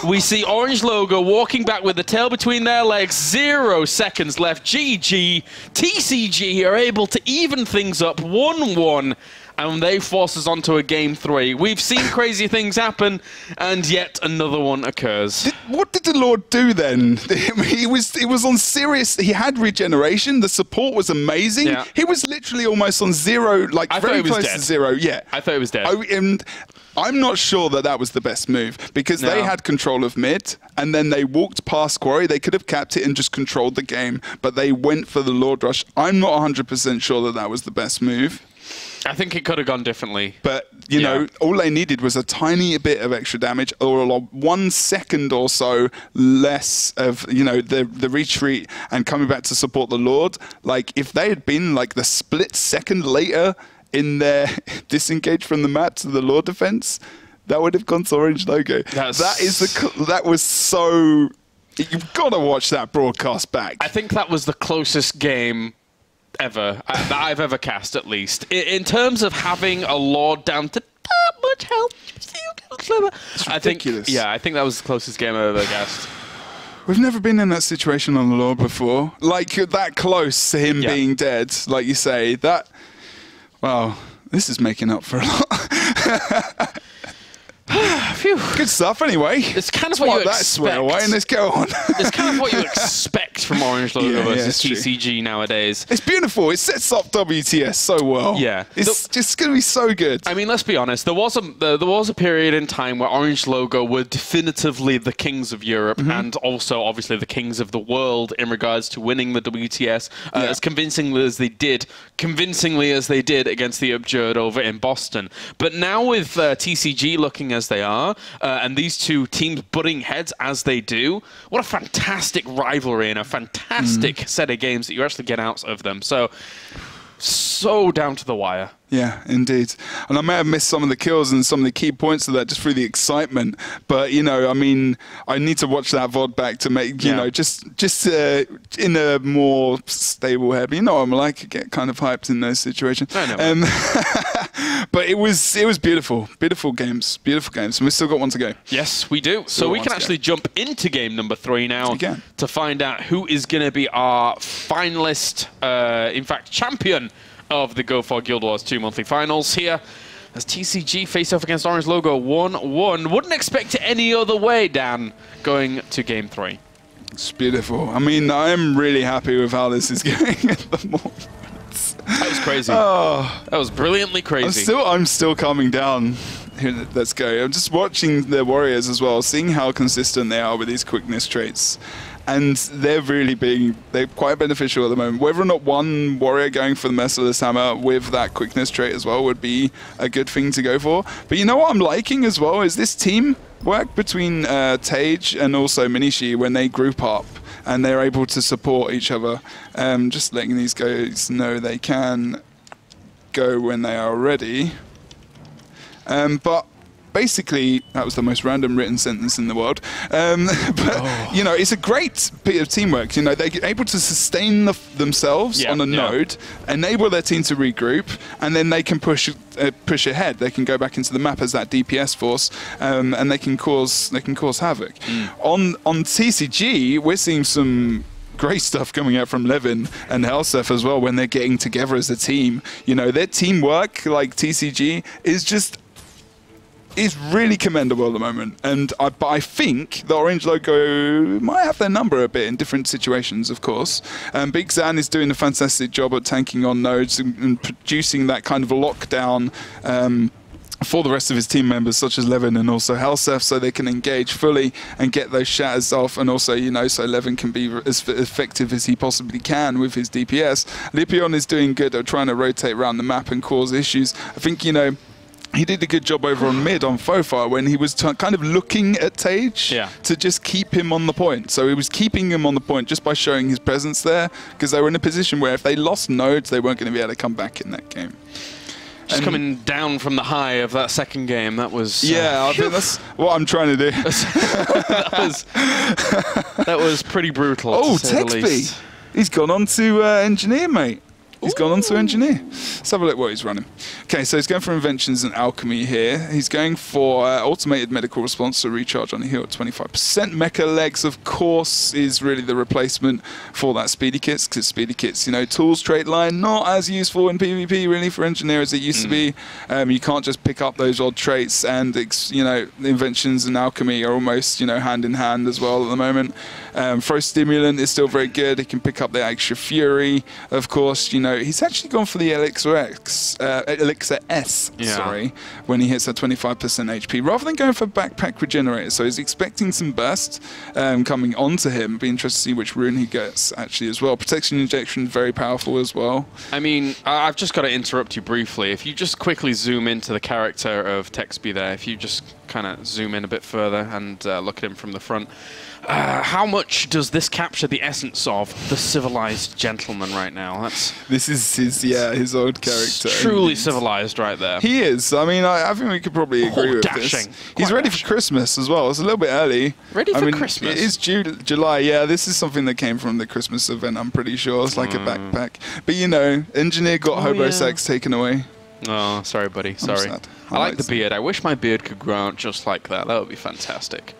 we see Orange Logo walking back with the tail between their legs. 0 seconds left. GG. TCG are able to even things up 1-1. And they force us onto a game 3. We've seen crazy things happen, and yet another one occurs.
What did the Lord do then? He was on serious. He had regeneration. The support was amazing. Yeah. He was literally almost on 0, like very close to 0. Yeah,
I thought he was dead.
And I'm not sure that that was the best move because they had control of mid, and then they walked past Quarry. They could have capped it and just controlled the game, but they went for the Lord Rush. I'm not 100% sure that that was the best move.
I think it could have gone differently.
But, you know, all they needed was a tiny bit of extra damage or 1 second or so less of, you know, the retreat and coming back to support the Lord. Like, if they had been, like, the split second later in their disengage from the map to the Lord defense, that would have gone to Orange Logo. That was so... You've got to watch that broadcast back.
I think that was the closest game ever that I've ever cast, at least in terms of having a Lord down to that much health.
It's ridiculous.
I think that was the closest game I've ever cast.
We've never been in that situation on the Lord before, like that close to him being dead, like you say. That, wow, this is making up for a lot.
Phew.
Good stuff, anyway.
It's kind of what you expect.
Swear away and let's go on.
It's kind of what you expect from Orange Logo versus TCG nowadays.
It's beautiful. It sets up WTS so well.
Yeah,
it's just going to be so good.
I mean, let's be honest. There was a period in time where Orange Logo were definitively the kings of Europe and also obviously the kings of the world in regards to winning the WTS as convincingly as they did against the Absurd over in Boston. But now with TCG looking as they are, and these two teams butting heads as they do, what a fantastic rivalry and a fantastic set of games that you actually get out of them. So down to the wire.
Yeah, indeed. And I may have missed some of the kills and some of the key points of that just through the excitement. But, you know, I mean, I need to watch that VOD back to make, you know, just in a more stable head. You know what I'm like, I get kind of hyped in those situations. But it was beautiful. Beautiful games. Beautiful games. And we've still got one to go.
Yes, we do. So we can actually jump into game number 3 now to find out who is going to be our finalist, in fact, champion of the Go4GuildWars2 monthly finals here as TCG face off against Orange Logo 1-1. Wouldn't expect it any other way, Dan, going to game 3.
It's beautiful. I mean, I'm really happy with how this is going at the moment.
That was crazy. That was brilliantly crazy.
I'm still calming down. Here, let's go. I'm just watching the Warriors as well, seeing how consistent they are with these quickness traits. and they're quite beneficial at the moment. Whether or not one warrior going for the Merciless Hammer with that quickness trait as well would be a good thing to go for. But you know what I'm liking as well is this team work between Tage and also Minishi when they group up and they're able to support each other. Just letting these guys know they can go when they are ready. But basically, that was the most random written sentence in the world. You know, it's a great bit of teamwork. You know, they're able to sustain themselves on a node, enable their team to regroup, and then they can push ahead. They can go back into the map as that DPS force, and they can cause havoc. On TCG, we're seeing some great stuff coming out from Levin and Helsef as well when they're getting together as a team. You know, their teamwork, like TCG, is really commendable at the moment, and I think the Orange logo might have their number a bit in different situations, of course. Big Zan is doing a fantastic job at tanking on nodes and producing that kind of lockdown for the rest of his team members, such as Levin and also Helsef, so they can engage fully and get those shatters off, and also, you know, so Levin can be as effective as he possibly can with his DPS. Lipion is doing good at trying to rotate around the map and cause issues. I think, you know, he did a good job over on mid on Fofar when he was kind of looking at Tage to just keep him on the point. So he was keeping him on the point just by showing his presence there, because they were in a position where if they lost nodes, they weren't going to be able to come back in that game.
Just coming down from the high of that second game, that was...
Yeah, I think that's what I'm trying to do.
that was pretty brutal.
Oh, Texby! He's gone on to Engineer, mate. He's gone on to Engineer. Let's have a look what he's running. Okay, so he's going for Inventions and Alchemy here. He's going for Automated Medical Response, so recharge on a heal at 25%. Mecha Legs, of course, is really the replacement for that Speedy Kits, because Speedy Kits, you know, tools trait line, not as useful in PvP, really, for Engineer as it used to be. You can't just pick up those odd traits, and, you know, Inventions and Alchemy are almost, you know, hand in hand as well at the moment. Throw Stimulant is still very good. He can pick up the extra Fury, of course, you know. He's actually gone for the Elixir S, sorry, when he hits that 25% HP, rather than going for Backpack Regenerator. So he's expecting some burst coming onto him. Be interested to see which rune he gets, actually, as well. Protection Injection, very powerful as well.
I mean, I've just got to interrupt you briefly. If you just quickly zoom into the character of Texby there, if you just kind of zoom in a bit further and look at him from the front, how much does this capture the essence of the civilized gentleman right now?
This is his old character.
Truly civilized right there.
He is. I mean, I think we could probably agree with this. He's ready for Christmas as well. It's a little bit early.
Ready for Christmas?
It is July. Yeah, this is something that came from the Christmas event, I'm pretty sure. It's like a backpack. But, you know, Engineer got Hobo Sex taken away.
Oh, sorry, buddy. Sorry. I like the beard. I wish my beard could grow out just like that. That would be fantastic.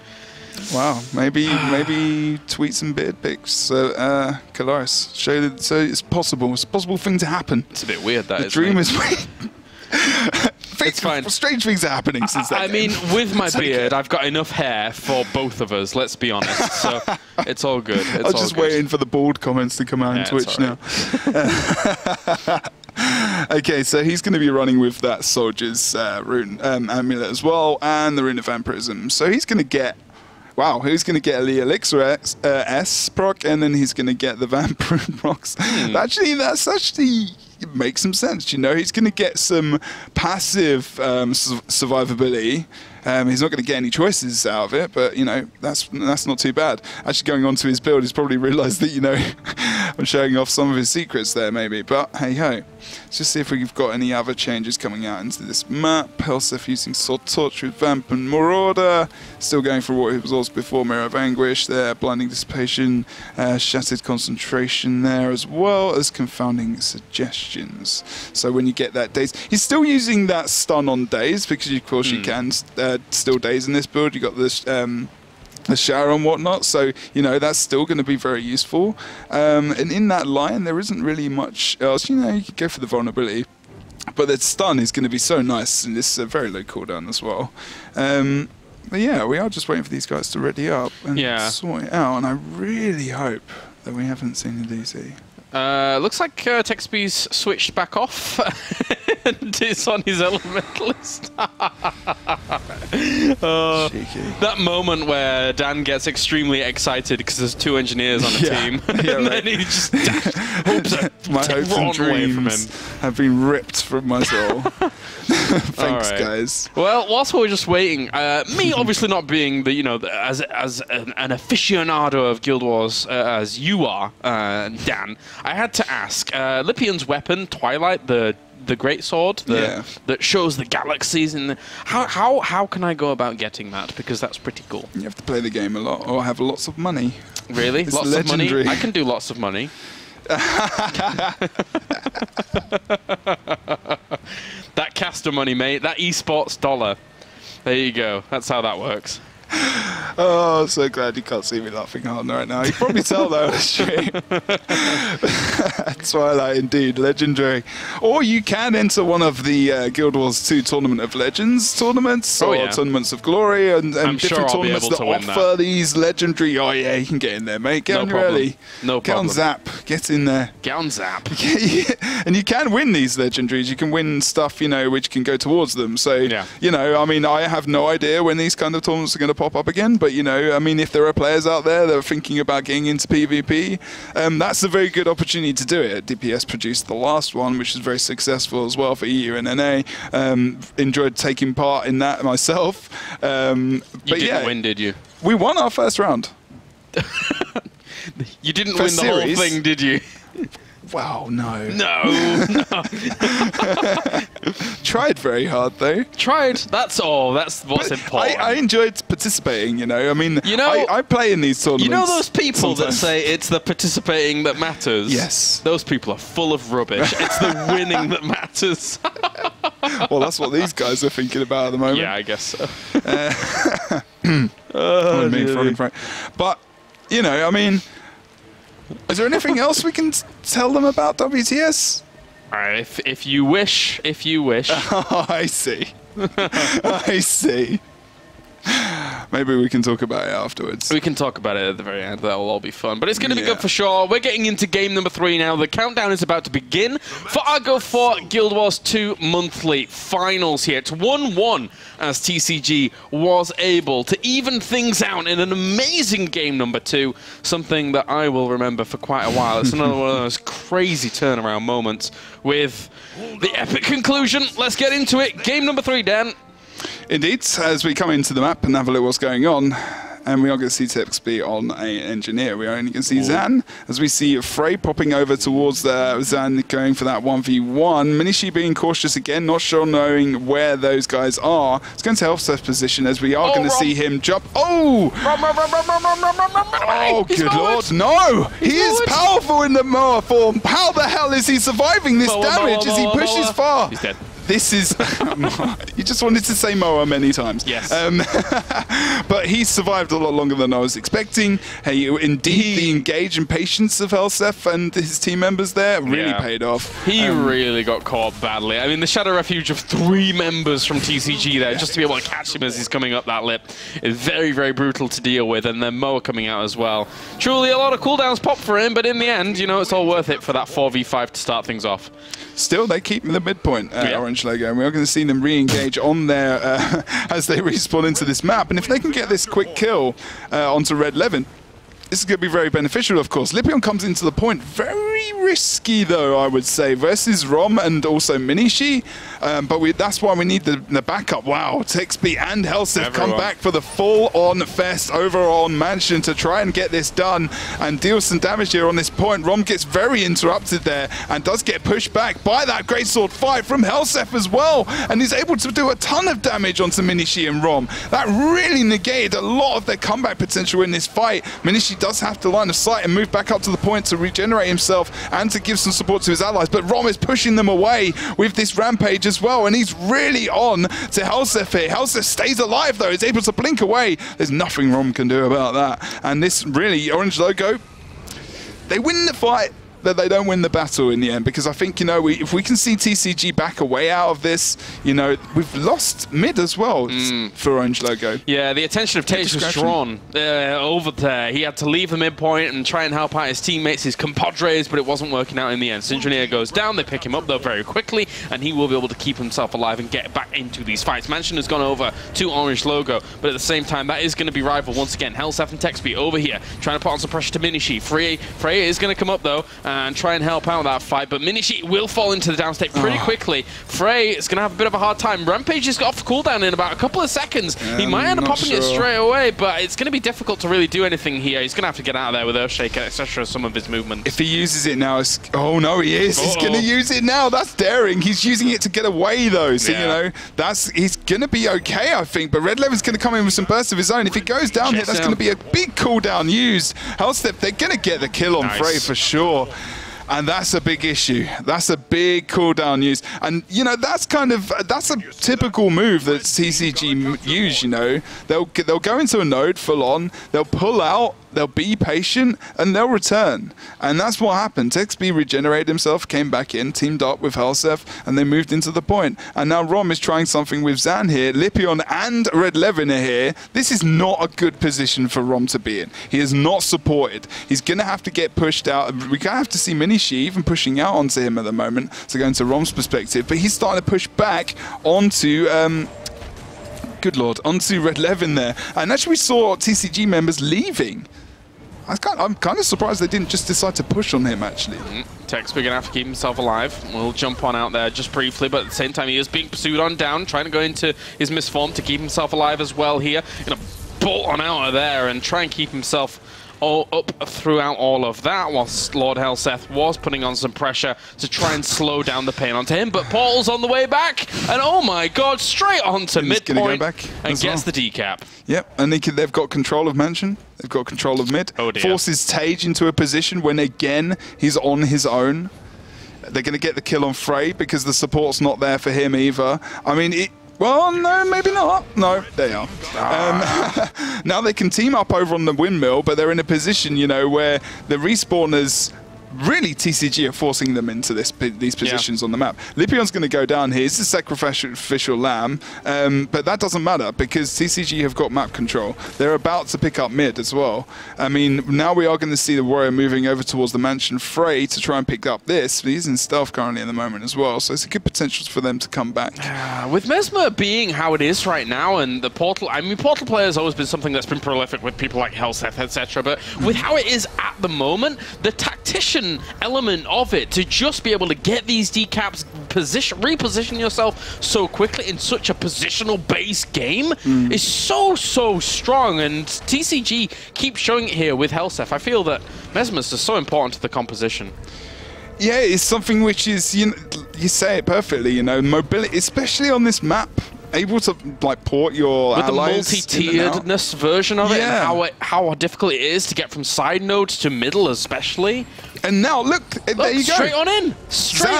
Wow, maybe tweet some beard pics. So, Kaelaris, show that so it's possible. It's a possible thing to happen.
It's a bit weird, that
the dream is. It's
fine.
Strange things are happening since that.
I mean, with my beard, I've got enough hair for both of us. Let's be honest. So it's all good.
I was just waiting for the bald comments to come out on Twitch now. Okay, so he's going to be running with that Soldier's rune amulet as well, and the Rune of Vampirism. So he's going to get. Wow, he's going to get the Elixir S proc, and then he's going to get the Vamp rune procs. Actually, that's actually makes some sense. You know, he's going to get some passive survivability. He's not going to get any choices out of it, but, you know, that's not too bad. Actually, going on to his build, he's probably realised that, you know, I'm showing off some of his secrets there, maybe. But, hey-ho. Let's just see if we've got any other changes coming out into this map. Helsef using Sword Torch with Vamp and Marauder. Still going for what he was also before, Mirror of Anguish there. Blinding Dissipation. Shattered Concentration there, as well as Confounding Suggestions. So when you get that daze... He's still using that stun on daze, because, of course, you can... still days in this build. You got this the shower and whatnot, so you know that's still going to be very useful. And in that line, there isn't really much else. You know, you could go for the vulnerability, but the stun is going to be so nice, and this is a very low cooldown as well. But yeah, we are just waiting for these guys to ready up and sort it out. And I really hope that we haven't seen the DC.
Looks like Texby's switched back off and is on his elementalist. That moment where Dan gets extremely excited because there's 2 engineers on the team, and then he just hopes
my hopes and dreams have been ripped from my soul. Thanks, guys.
Well, whilst we were just waiting, me obviously not being the as an aficionado of Guild Wars as you are, Dan, I had to ask Lippion's weapon, Twilight, the great sword that shows the galaxies, and how can I go about getting that? Because that's pretty cool.
You have to play the game a lot or have lots of money.
Really?
It's
lots
legendary.
of money? I can do lots of money. That caster money, mate. That esports dollar. There you go. That's how that works.
Oh, so glad you can't see me laughing hard right now. You can probably tell that on the stream. Twilight, indeed, legendary. Or you can enter one of the Guild Wars 2 Tournament of Legends tournaments, or Tournaments of Glory, and different tournaments that offer these legendary. Oh yeah, you can get in there, mate. Get on early.
No
problem. Get on Zap. Get in there.
Get on Zap.
And you can win these legendaries. You can win stuff, which can go towards them. So, I mean, I have no idea when these kind of tournaments are going to pop up again, but I mean, if there are players out there that are thinking about getting into PvP, that's a very good opportunity to do it. DPS produced the last one, which is very successful as well for EU and NA. Enjoyed taking part in that myself.
You didn't win, did you?
We won our first round.
You didn't win the whole thing, did you?
Wow, no.
No.
Tried very hard, though.
Tried. That's all. That's what's important.
I enjoyed participating, I mean, I play in these tournaments.
You know those people that say it's the participating that matters?
Yes.
Those people are full of rubbish. It's the winning that matters.
Well, that's what these guys are thinking about at the moment.
Yeah, I guess so.
But, I mean... Is there anything else we can tell them about WTS?
If you wish.
Oh, I see. I see. Maybe we can talk about it afterwards.
We can talk about it at the very end. That will all be fun. But it's going to be good for sure. We're getting into game number 3 now. The countdown is about to begin for our Go4GuildWars2 monthly finals here. It's 1-1 as TCG was able to even things out in an amazing game number 2. Something that I will remember for quite a while. It's another one of those crazy turnaround moments with the epic conclusion. Let's get into it. Game number 3, Dan.
Indeed, as we come into the map and have a look at what's going on, and we are going to see Texby on an engineer. We are only going to see Zan, as we see Frey popping over towards Zan, going for that 1v1. Minishi being cautious again, not sure knowing where those guys are. It's going to help Seth's position, as we are going to see him jump. Oh! Oh, good lord, no! He is powerful in the Moa form. How the hell is he surviving this damage as he pushes far?
He's dead.
This is... You just wanted to say Moa many times.
Yes.
But he survived a lot longer than I was expecting. Hey, indeed, the engage and patience of Helseth and his team members there really paid off.
He really got caught badly. I mean, the Shadow Refuge of 3 members from TCG there, just to be able to catch him as he's coming up that lip, is very, very brutal to deal with. And then Moa coming out as well. Truly, a lot of cooldowns pop for him, but in the end, it's all worth it for that 4v5 to start things off.
Still, they keep the midpoint, Orange Logo, and we are going to see them re-engage on there as they respawn into this map. And if they can get this quick kill onto Red Levin, this is going to be very beneficial, of course. Lippyon comes into the point. Very risky, though, I would say, versus Rom and also Minishi. But that's why we need the backup. Wow, Texby and Helseth come back for the full-on fest over on Mansion to try and get this done and deal some damage here on this point. Rom gets very interrupted there and does get pushed back by that greatsword fight from Helseth as well. And he's able to do a ton of damage onto Minishi and Rom. That really negated a lot of their comeback potential in this fight. Minishi does have to line of sight and move back up to the point to regenerate himself and to give some support to his allies, but Rom is pushing them away with this rampage as well, and he's really on to Helseth here. Helseth stays alive though, he's able to blink away. There's nothing Rom can do about that, and this really, Orange Logo, they win the fight, that they don't win the battle in the end, because I think, you know, if we can see TCG back away out of this, you know, we've lost mid as well for Orange Logo.
Yeah, the attention of Tage was drawn over there. He had to leave the midpoint and try and help out his teammates, his compadres, but it wasn't working out in the end. Sinjonier goes down, they pick him up though very quickly, and he will be able to keep himself alive and get back into these fights. Mansion has gone over to Orange Logo, but at the same time, that is going to be rival once again. Helsef and Texby over here, trying to put on some pressure to Minishi. Freya is going to come up though and try and help out that fight, but Minishi will fall into the downstate pretty quickly. Frey is going to have a bit of a hard time. Rampage has got off cooldown in about a couple of seconds. He might end up popping it straight away, but it's going to be difficult to really do anything here. He's going to have to get out of there with Earthshaker, etc. Some of his movements.
If he uses it now, oh no, he is. He's going to use it now. That's daring. He's using it to get away though, so you know, he's going to be okay, I think. But Red Levin's going to come in with some bursts of his own. If he goes down here, that's going to be a big cooldown used. Hellstep, they're going to get the kill on Frey for sure. And that's a big issue. That's a big cooldown use. And, you know, that's a typical move that TCG use, you know. They'll go into a node full on, they'll pull out, they'll be patient, and they'll return. And that's what happened. Texby regenerated himself, came back in, teamed up with Helsef, and they moved into the point. And now Rom is trying something with Zan here. Lipion and Red Levin are here. This is not a good position for Rom to be in. He is not supported. He's going to have to get pushed out. We're going to have to see Minishi even pushing out onto him at the moment, to go into Rom's perspective. But he's starting to push back onto... good lord, onto Red Levin there. And actually we saw TCG members leaving. I'm kind of surprised they didn't just decide to push on him, actually.
Texby going to have to keep himself alive. We'll jump on out there just briefly, but at the same time, he is being pursued on down, trying to go into his misform to keep himself alive as well here. Going to bolt on out of there and try and keep himself all up throughout all of that, whilst Lord Helseth was putting on some pressure to try and slow down the pain onto him. But Portal's on the way back, and oh my god, straight onto midpoint and gets the decap.
Yep, and they've got control of Mansion. They've got control of mid.
Oh dear.
Forces Tage into a position when, again, he's on his own. They're going to get the kill on Frey because the support's not there for him either. I mean, well, no, maybe not. No, they are. Now they can team up over on the windmill, but they're in a position, you know, where the respawners... Really, TCG are forcing them into these positions on the map. Lipion's going to go down here. He's the sacrificial lamb, but that doesn't matter because TCG have got map control. They're about to pick up mid as well. I mean, now we are going to see the warrior moving over towards the mansion Frey to try and pick up this. But he's in stealth currently at the moment as well, so it's a good potential for them to come back.
With Mesmer being how it is right now, and the Portal, I mean, Portal player has always been something that's been prolific with people like Helseth, etc. But with how it is at the moment, the tactician element of it, to just be able to get these decaps, reposition yourself so quickly in such a positional based game is so strong, and TCG keeps showing it here with Helseth. I feel that Mesmer's is so important to the composition.
Yeah, it's something which is, you say it perfectly, you know, mobility, especially on this map. Able to like port your
with
allies
the multi-tieredness version of it, and how difficult it is to get from side nodes to middle, especially.
And now look there you go.
Straight on in,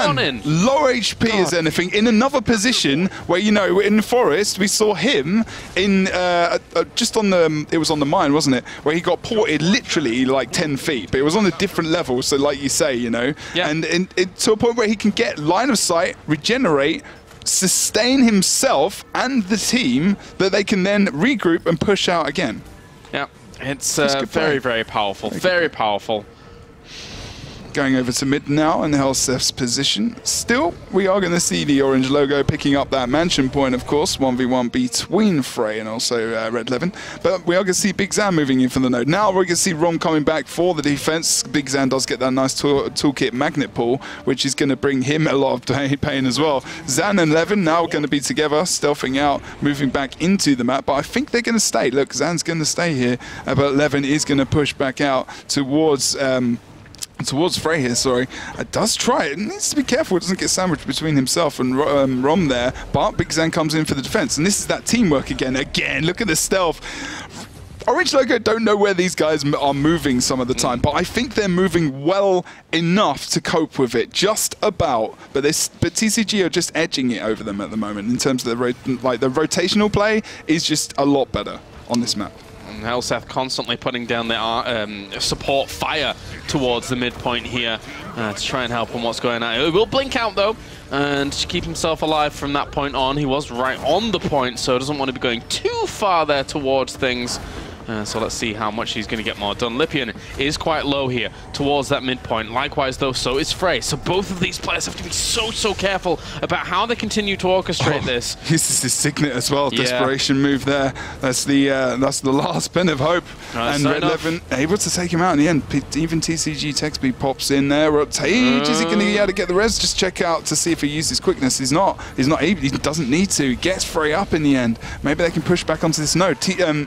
on in.
Low HP as anything in another position where, you know, in the forest we saw him in just on the it was on the mine, wasn't it? Where he got ported literally like 10 feet, but it was on a different level. So like you say, you know, and to a point where he can get line of sight, regenerate, sustain himself and the team, that they can then regroup and push out again.
Yeah, it's very powerful, very powerful.
Going over to mid now in Helseth's position. Still, we are going to see the orange logo picking up that mansion point, of course, 1v1 between Frey and also Red Levin. But we are going to see Big Zan moving in from the node. Now we're going to see Rom coming back for the defense. Big Zan does get that nice toolkit magnet pull, which is going to bring him a lot of pain as well. Zan and Levin now going to be together, stealthing out, moving back into the map. But I think they're going to stay. Look, Zan's going to stay here, but Levin is going to push back out towards Frey here, sorry. Does try it. Needs to be careful it doesn't get sandwiched between himself and Rom there. But Big Zan comes in for the defense. And this is that teamwork again. Look at the stealth. Orange Logo don't know where these guys are moving some of the time, but I think they're moving well enough to cope with it, just about. But TCG are just edging it over them at the moment in terms of the rotational play is just a lot better on this map.
And Helseth constantly putting down their support fire towards the midpoint here to try and help on what's going on. He will blink out though, and keep himself alive from that point on. He was right on the point, so doesn't want to be going too far there towards things. So let's see how much he's going to get more done. Lipian is quite low here towards that midpoint. Likewise, though, so is Frey. So both of these players have to be so careful about how they continue to orchestrate this.
Uses his signet as well. Yeah. Desperation move there. That's the last pin of hope. And Red 11 able to take him out in the end. Even TCG Texby pops in there. Tage, is he going to be able to get the res? Just check out to see if he uses quickness. He's not able. He doesn't need to. He gets Frey up in the end. Maybe they can push back onto this node.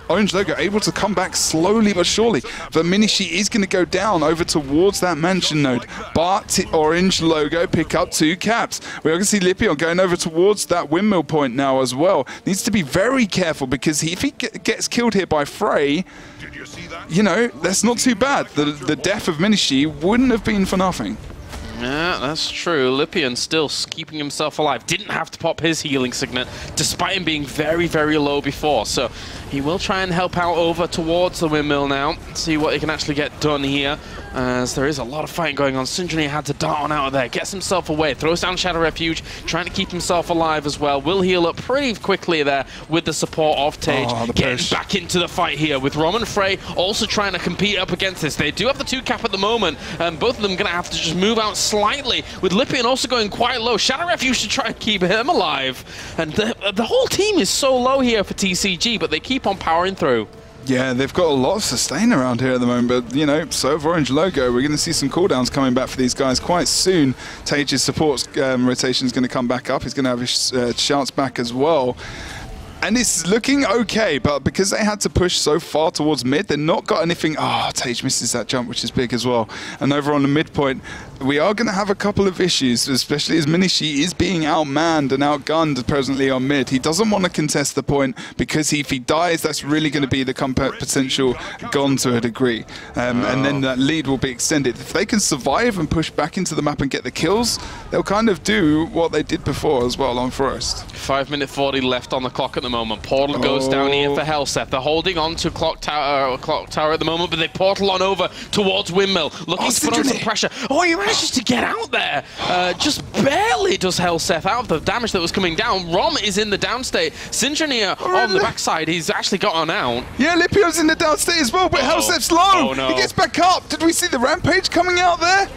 Orange Logo able to come back slowly but surely. But Minishi is going to go down over towards that mansion node. But Orange Logo pick up 2 caps. We're going to see Lipion going over towards that windmill point now as well. Needs to be very careful because if he gets killed here by Frey, you know, that's not too bad. The death of Minishi wouldn't have been for nothing.
Yeah, that's true. Lipian still keeping himself alive. Didn't have to pop his healing signet, despite him being very low before. So he will try and help out over towards the windmill now. See what he can actually get done here, as there is a lot of fighting going on. Syndrome had to dart on out of there, gets himself away, throws down Shadow Refuge, trying to keep himself alive as well. Will heal up pretty quickly there with the support of Tage. Getting back into the fight here with Rom and Frey also trying to compete up against this. They do have the 2 cap at the moment, and both of them going to have to just move out slightly, with Lipian also going quite low. Shadow Refuge to try and keep him alive. And the whole team is so low here for TCG, but they keep on powering through.
Yeah, they've got a lot of sustain around here at the moment, but, you know, so have Orange Logo. We're going to see some cooldowns coming back for these guys quite soon. Tage's support rotation is going to come back up. He's going to have his shouts back as well. And it's looking okay, but because they had to push so far towards mid, they've not got anything. Oh, Tage misses that jump, which is big as well. And over on the midpoint, we are going to have a couple of issues, especially as Minishi is being outmanned and outgunned presently on mid. He doesn't want to contest the point, because if he dies, that's really going to be the combat potential gone to a degree. And then that lead will be extended. If they can survive and push back into the map and get the kills, they'll kind of do what they did before as well on Forest.
5:40 left on the clock at the moment. Portal goes down here for Helseth. They're holding on to Clock Tower at the moment, but they portal on over towards Windmill, looking to put on some pressure. Oh, he manages to get out there. Just barely does Helseth out of the damage that was coming down. Rom is in the downstate. Sinjanier on the backside. He's actually got on out.
Yeah, Lipio's in the downstate as well, but Helseth's low. He gets back up. Did we see the rampage coming out there?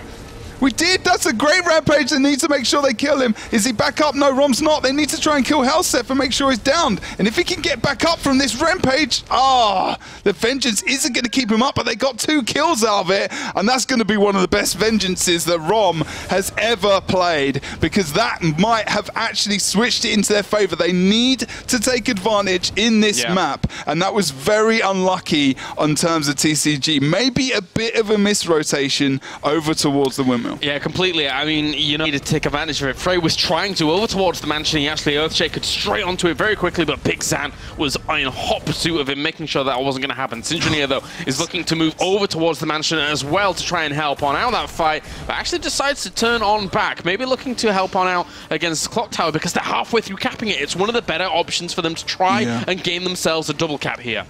We did. That's a great rampage. They need to make sure they kill him. Is he back up? No, Rom's not. They need to try and kill Helseth and make sure he's downed. And if he can get back up from this rampage, the vengeance isn't going to keep him up, but they got 2 kills out of it. And that's going to be one of the best vengeances that Rom has ever played, because that might have actually switched it into their favor. They need to take advantage in this map. And that was very unlucky in terms of TCG. Maybe a bit of a misrotation over towards the windmill.
Yeah, completely. I mean, you know, needed to take advantage of it. Frey was trying to over towards the mansion. He actually earthshakered straight onto it very quickly, but Big Zan was in hot pursuit of him, making sure that wasn't going to happen. Sinjanier, though, is looking to move over towards the mansion as well to try and help on out that fight, but actually decides to turn on back, maybe looking to help on out against Clock Tower, because they're halfway through capping it. It's one of the better options for them to try and gain themselves a double cap here.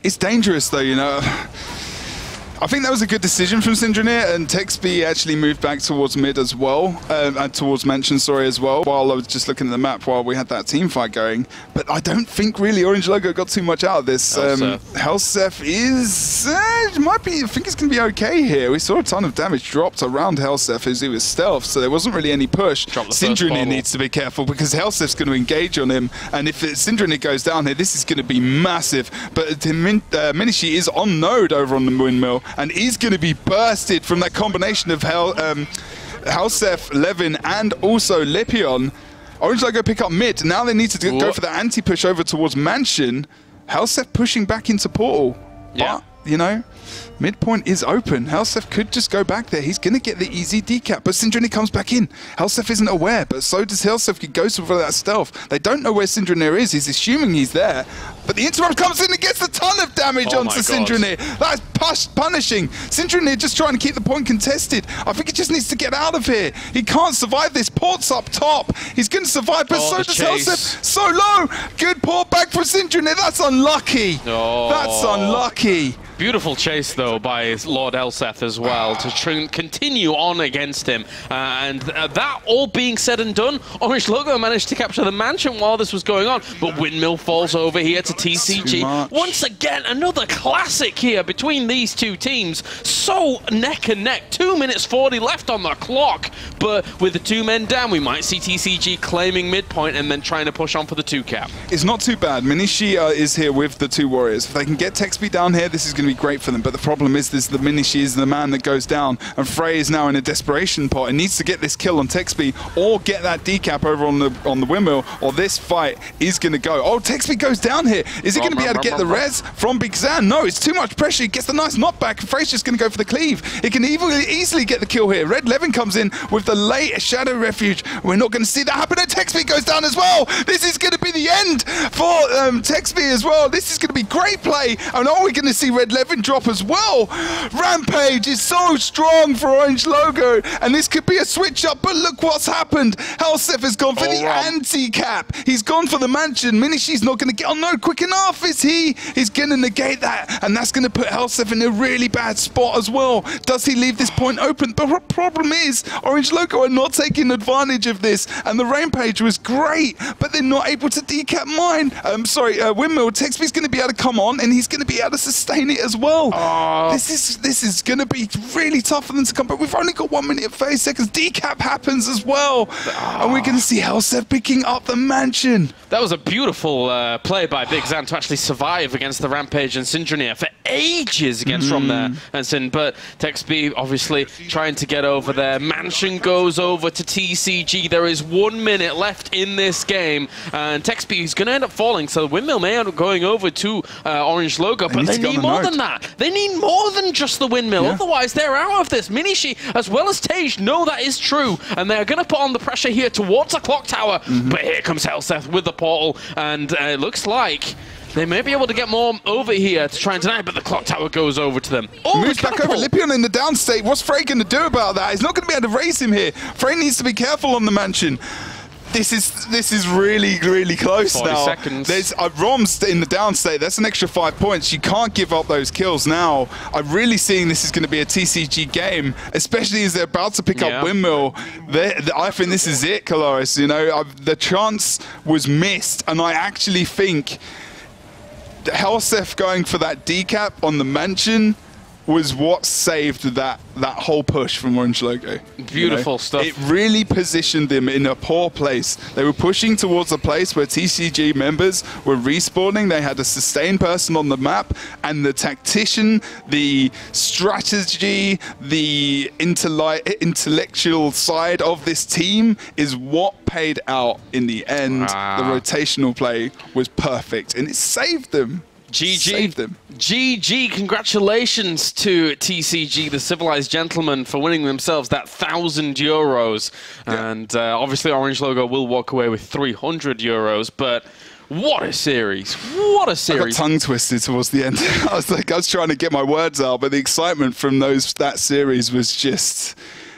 It's dangerous, though, you know. I think that was a good decision from Sinjanier, and Texby actually moved back towards mid as well, towards mansion, sorry, as well, while I was just looking at the map while we had that team fight going. But I don't think really Orange Logo got too much out of this. Helseth is, I think it's going to be okay here. We saw a ton of damage dropped around Helseth as he was stealth, so there wasn't really any push. Sinjanier needs to be careful, because Helseth's going to engage on him, and if Sinjanier goes down here, this is going to be massive. But Minishi is on node over on the windmill, and he's going to be bursted from that combination of Helseth, Levin, and also Lipion. Orange Logo pick up mid. Now they need to go for the anti-push over towards Mansion. Helseth pushing back into Portal.
Yeah.
But you know, midpoint is open. Helsef could just go back there. He's going to get the easy decap, but Syndrome comes back in. Helsef isn't aware, but so does Helsef. He goes for that stealth. They don't know where Syndrome is. He's assuming he's there, but the interrupt comes in and gets a ton of damage onto Syndrome. That's punishing. Syndrome just trying to keep the point contested. I think he just needs to get out of here. He can't survive this. Port's up top. He's going to survive, but so does Helsef. So low. Good port back for Syndrome. That's unlucky. That's unlucky.
Beautiful chase, though, by Lord Elseth as well to continue on against him. And that all being said and done, Orange Logo managed to capture the mansion while this was going on. But Windmill falls over here to TCG. Once again, another classic here between these two teams. So neck and neck. 2 minutes 40 left on the clock. But with the 2 men down, we might see TCG claiming midpoint and then trying to push on for the 2-cap.
It's not too bad. Minishi is here with the 2 warriors. If they can get Texby down here, this is going to be great for them, but the problem is the Minishi is the man that goes down, and Frey is now in a desperation pot and needs to get this kill on Texby or get that decap over on the windmill, or this fight is going to go. Oh, Texby goes down here. Is he going to be able to get the res from Big Zan? No, it's too much pressure. He gets the nice knockback. Frey's just going to go for the cleave. He can easily get the kill here. Red Levin comes in with the late Shadow Refuge. We're not going to see that happen, and Texby goes down as well. This is going to be the end for Texby as well. This is going to be great play, and are we going to see Red Levin drop as well? Rampage is so strong for Orange Logo, and this could be a switch up, but look what's happened. Helsef has gone for the anti-cap. He's gone for the mansion. Minishi's not going to get on no quick enough, is he? He's going to negate that, and that's going to put Helsef in a really bad spot as well. Does he leave this point open? But the problem is, Orange Logo are not taking advantage of this, and the Rampage was great, but they're not able to decap mine. Windmill. Texby's going to be able to come on, and he's going to be able to sustain it as well. This is going to be really tough for them to come back. We've only got 1 minute and 30 seconds. Decap happens as well. And we're going to see Helsef picking up the mansion.
That was a beautiful play by Big Zan to actually survive against the Rampage and Syndrome for ages against from there. But Texby obviously trying to get over there. Mansion goes over to TCG. There is 1 minute left in this game. And Texby is going to end up falling. So Windmill may end up going over to Orange Logo. But they need more than that. They need more than just the windmill, otherwise they're out of this. Minishi as well as Tage know that is true, and they're going to put on the pressure here towards the clock tower. But here comes Helseth with the portal, and it looks like they may be able to get more over here to try and deny, but the clock tower goes over to them.
Moves back over. Littleton in the down state. What's Frey going to do about that? He's not going to be able to raise him here. Frey needs to be careful on the mansion. This is really, really close
40
now.
seconds.
There's Rom's in the down state. That's an extra 5 points. You can't give up those kills now. I'm really seeing this is going to be a TCG game, especially as they're about to pick up Windmill. I think this is it, Kaelaris. You know, the chance was missed, and I actually think Helsef going for that decap on the mansion was what saved that whole push from Orange Logo.
Beautiful stuff.
It really positioned them in a poor place. They were pushing towards a place where TCG members were respawning. They had a sustained person on the map, and the tactician, the strategy, the intellectual side of this team is what paid out in the end. The rotational play was perfect, and it saved them.
GG. GG. Congratulations to TCG, the Civilized Gentlemen, for winning themselves that €1,000. And obviously Orange Logo will walk away with €300. But what a series. What a series.
I got tongue twisted towards the end. I was trying to get my words out, but the excitement from that series was just,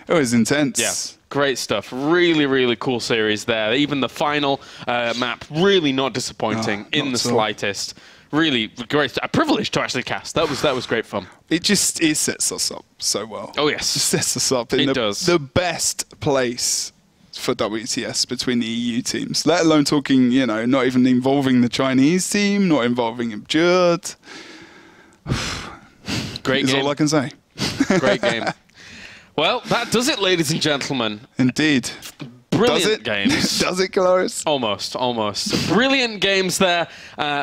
it was intense.
Yeah. Great stuff. Really, really cool series there. Even the final map, really not disappointing in the slightest. Really great. A privilege to actually cast. That was great fun.
It sets us up so well.
Oh, yes.
It sets us up in the best place for WTS between the EU teams, let alone talking, you know, not even involving the Chinese team, not involving Abjurd.
Great game.
Is all I can say.
Great game. Well, that does it, ladies and gentlemen.
Indeed.
Brilliant games.
Does it, Kaelaris?
Almost, almost. Brilliant games there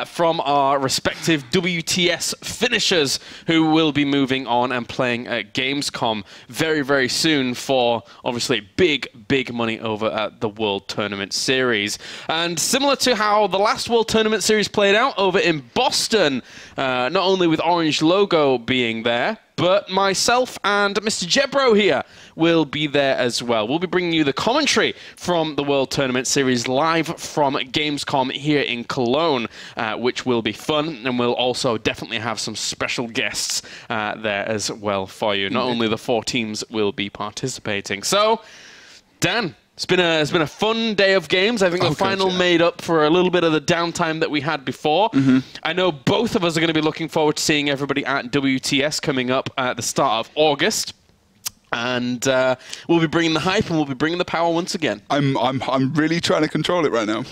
from our respective WTS finishers who will be moving on and playing at Gamescom very, very soon for, obviously, big, big money over at the World Tournament Series. And similar to how the last World Tournament Series played out over in Boston, not only with Orange Logo being there, but myself and Mr. Jebro here will be there as well. We'll be bringing you the commentary from the World Tournament Series live from Gamescom here in Cologne, which will be fun, and we'll also definitely have some special guests there as well for you. Not only the 4 teams will be participating. So, Dan, it's been a fun day of games. I think the final made up for a little bit of the downtime that we had before. I know both of us are going to be looking forward to seeing everybody at WTS coming up at the start of August. And we'll be bringing the hype and we'll be bringing the power once again.
I'm really trying to control it right now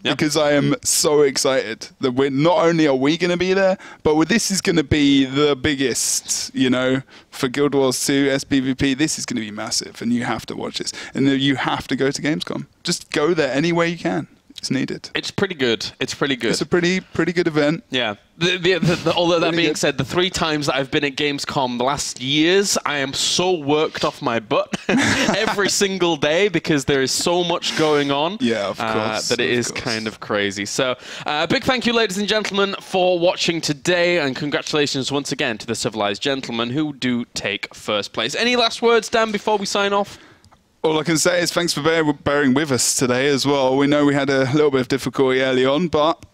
because I am so excited that not only are we going to be there, but this is going to be the biggest, you know, for Guild Wars 2 SPVP. This is going to be massive, and you have to watch this, and you have to go to Gamescom. Just go there any way you can. It's needed. It's pretty good. It's pretty good. It's a pretty good event.
Yeah. Although that being said, the 3 times that I've been at Gamescom the last years, I am so worked off my butt every single day because there is so much going on.
Yeah, of course.
That it is kind of crazy. So, big thank you, ladies and gentlemen, for watching today, and congratulations once again to the Civilized Gentlemen who do take first place. Any last words, Dan, before we sign off?
All I can say is thanks for bearing with us today as well. We know we had a little bit of difficulty early on, but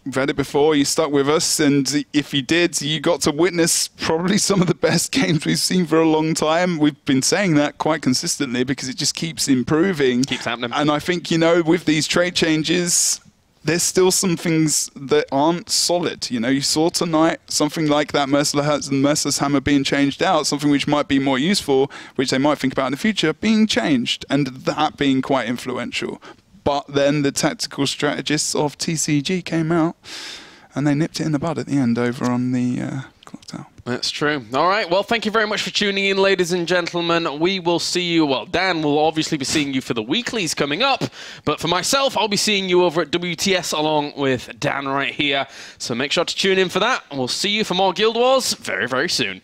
we've had it before. You stuck with us, and if you did, you got to witness probably some of the best games we've seen for a long time. We've been saying that quite consistently because it just keeps improving.
Keeps happening.
And I think, you know, with these trade changes, there's still some things that aren't solid. You know, you saw tonight something like that Merciless Hammer being changed out, something which might be more useful, which they might think about in the future, being changed, and that being quite influential. But then the tactical strategists of TCG came out, and they nipped it in the bud at the end over on the clock tower.
That's true. All right. Well, thank you very much for tuning in, ladies and gentlemen. We will see you. Well, Dan will obviously be seeing you for the weeklies coming up. But for myself, I'll be seeing you over at WTS along with Dan right here. So make sure to tune in for that. And we'll see you for more Guild Wars very, very soon.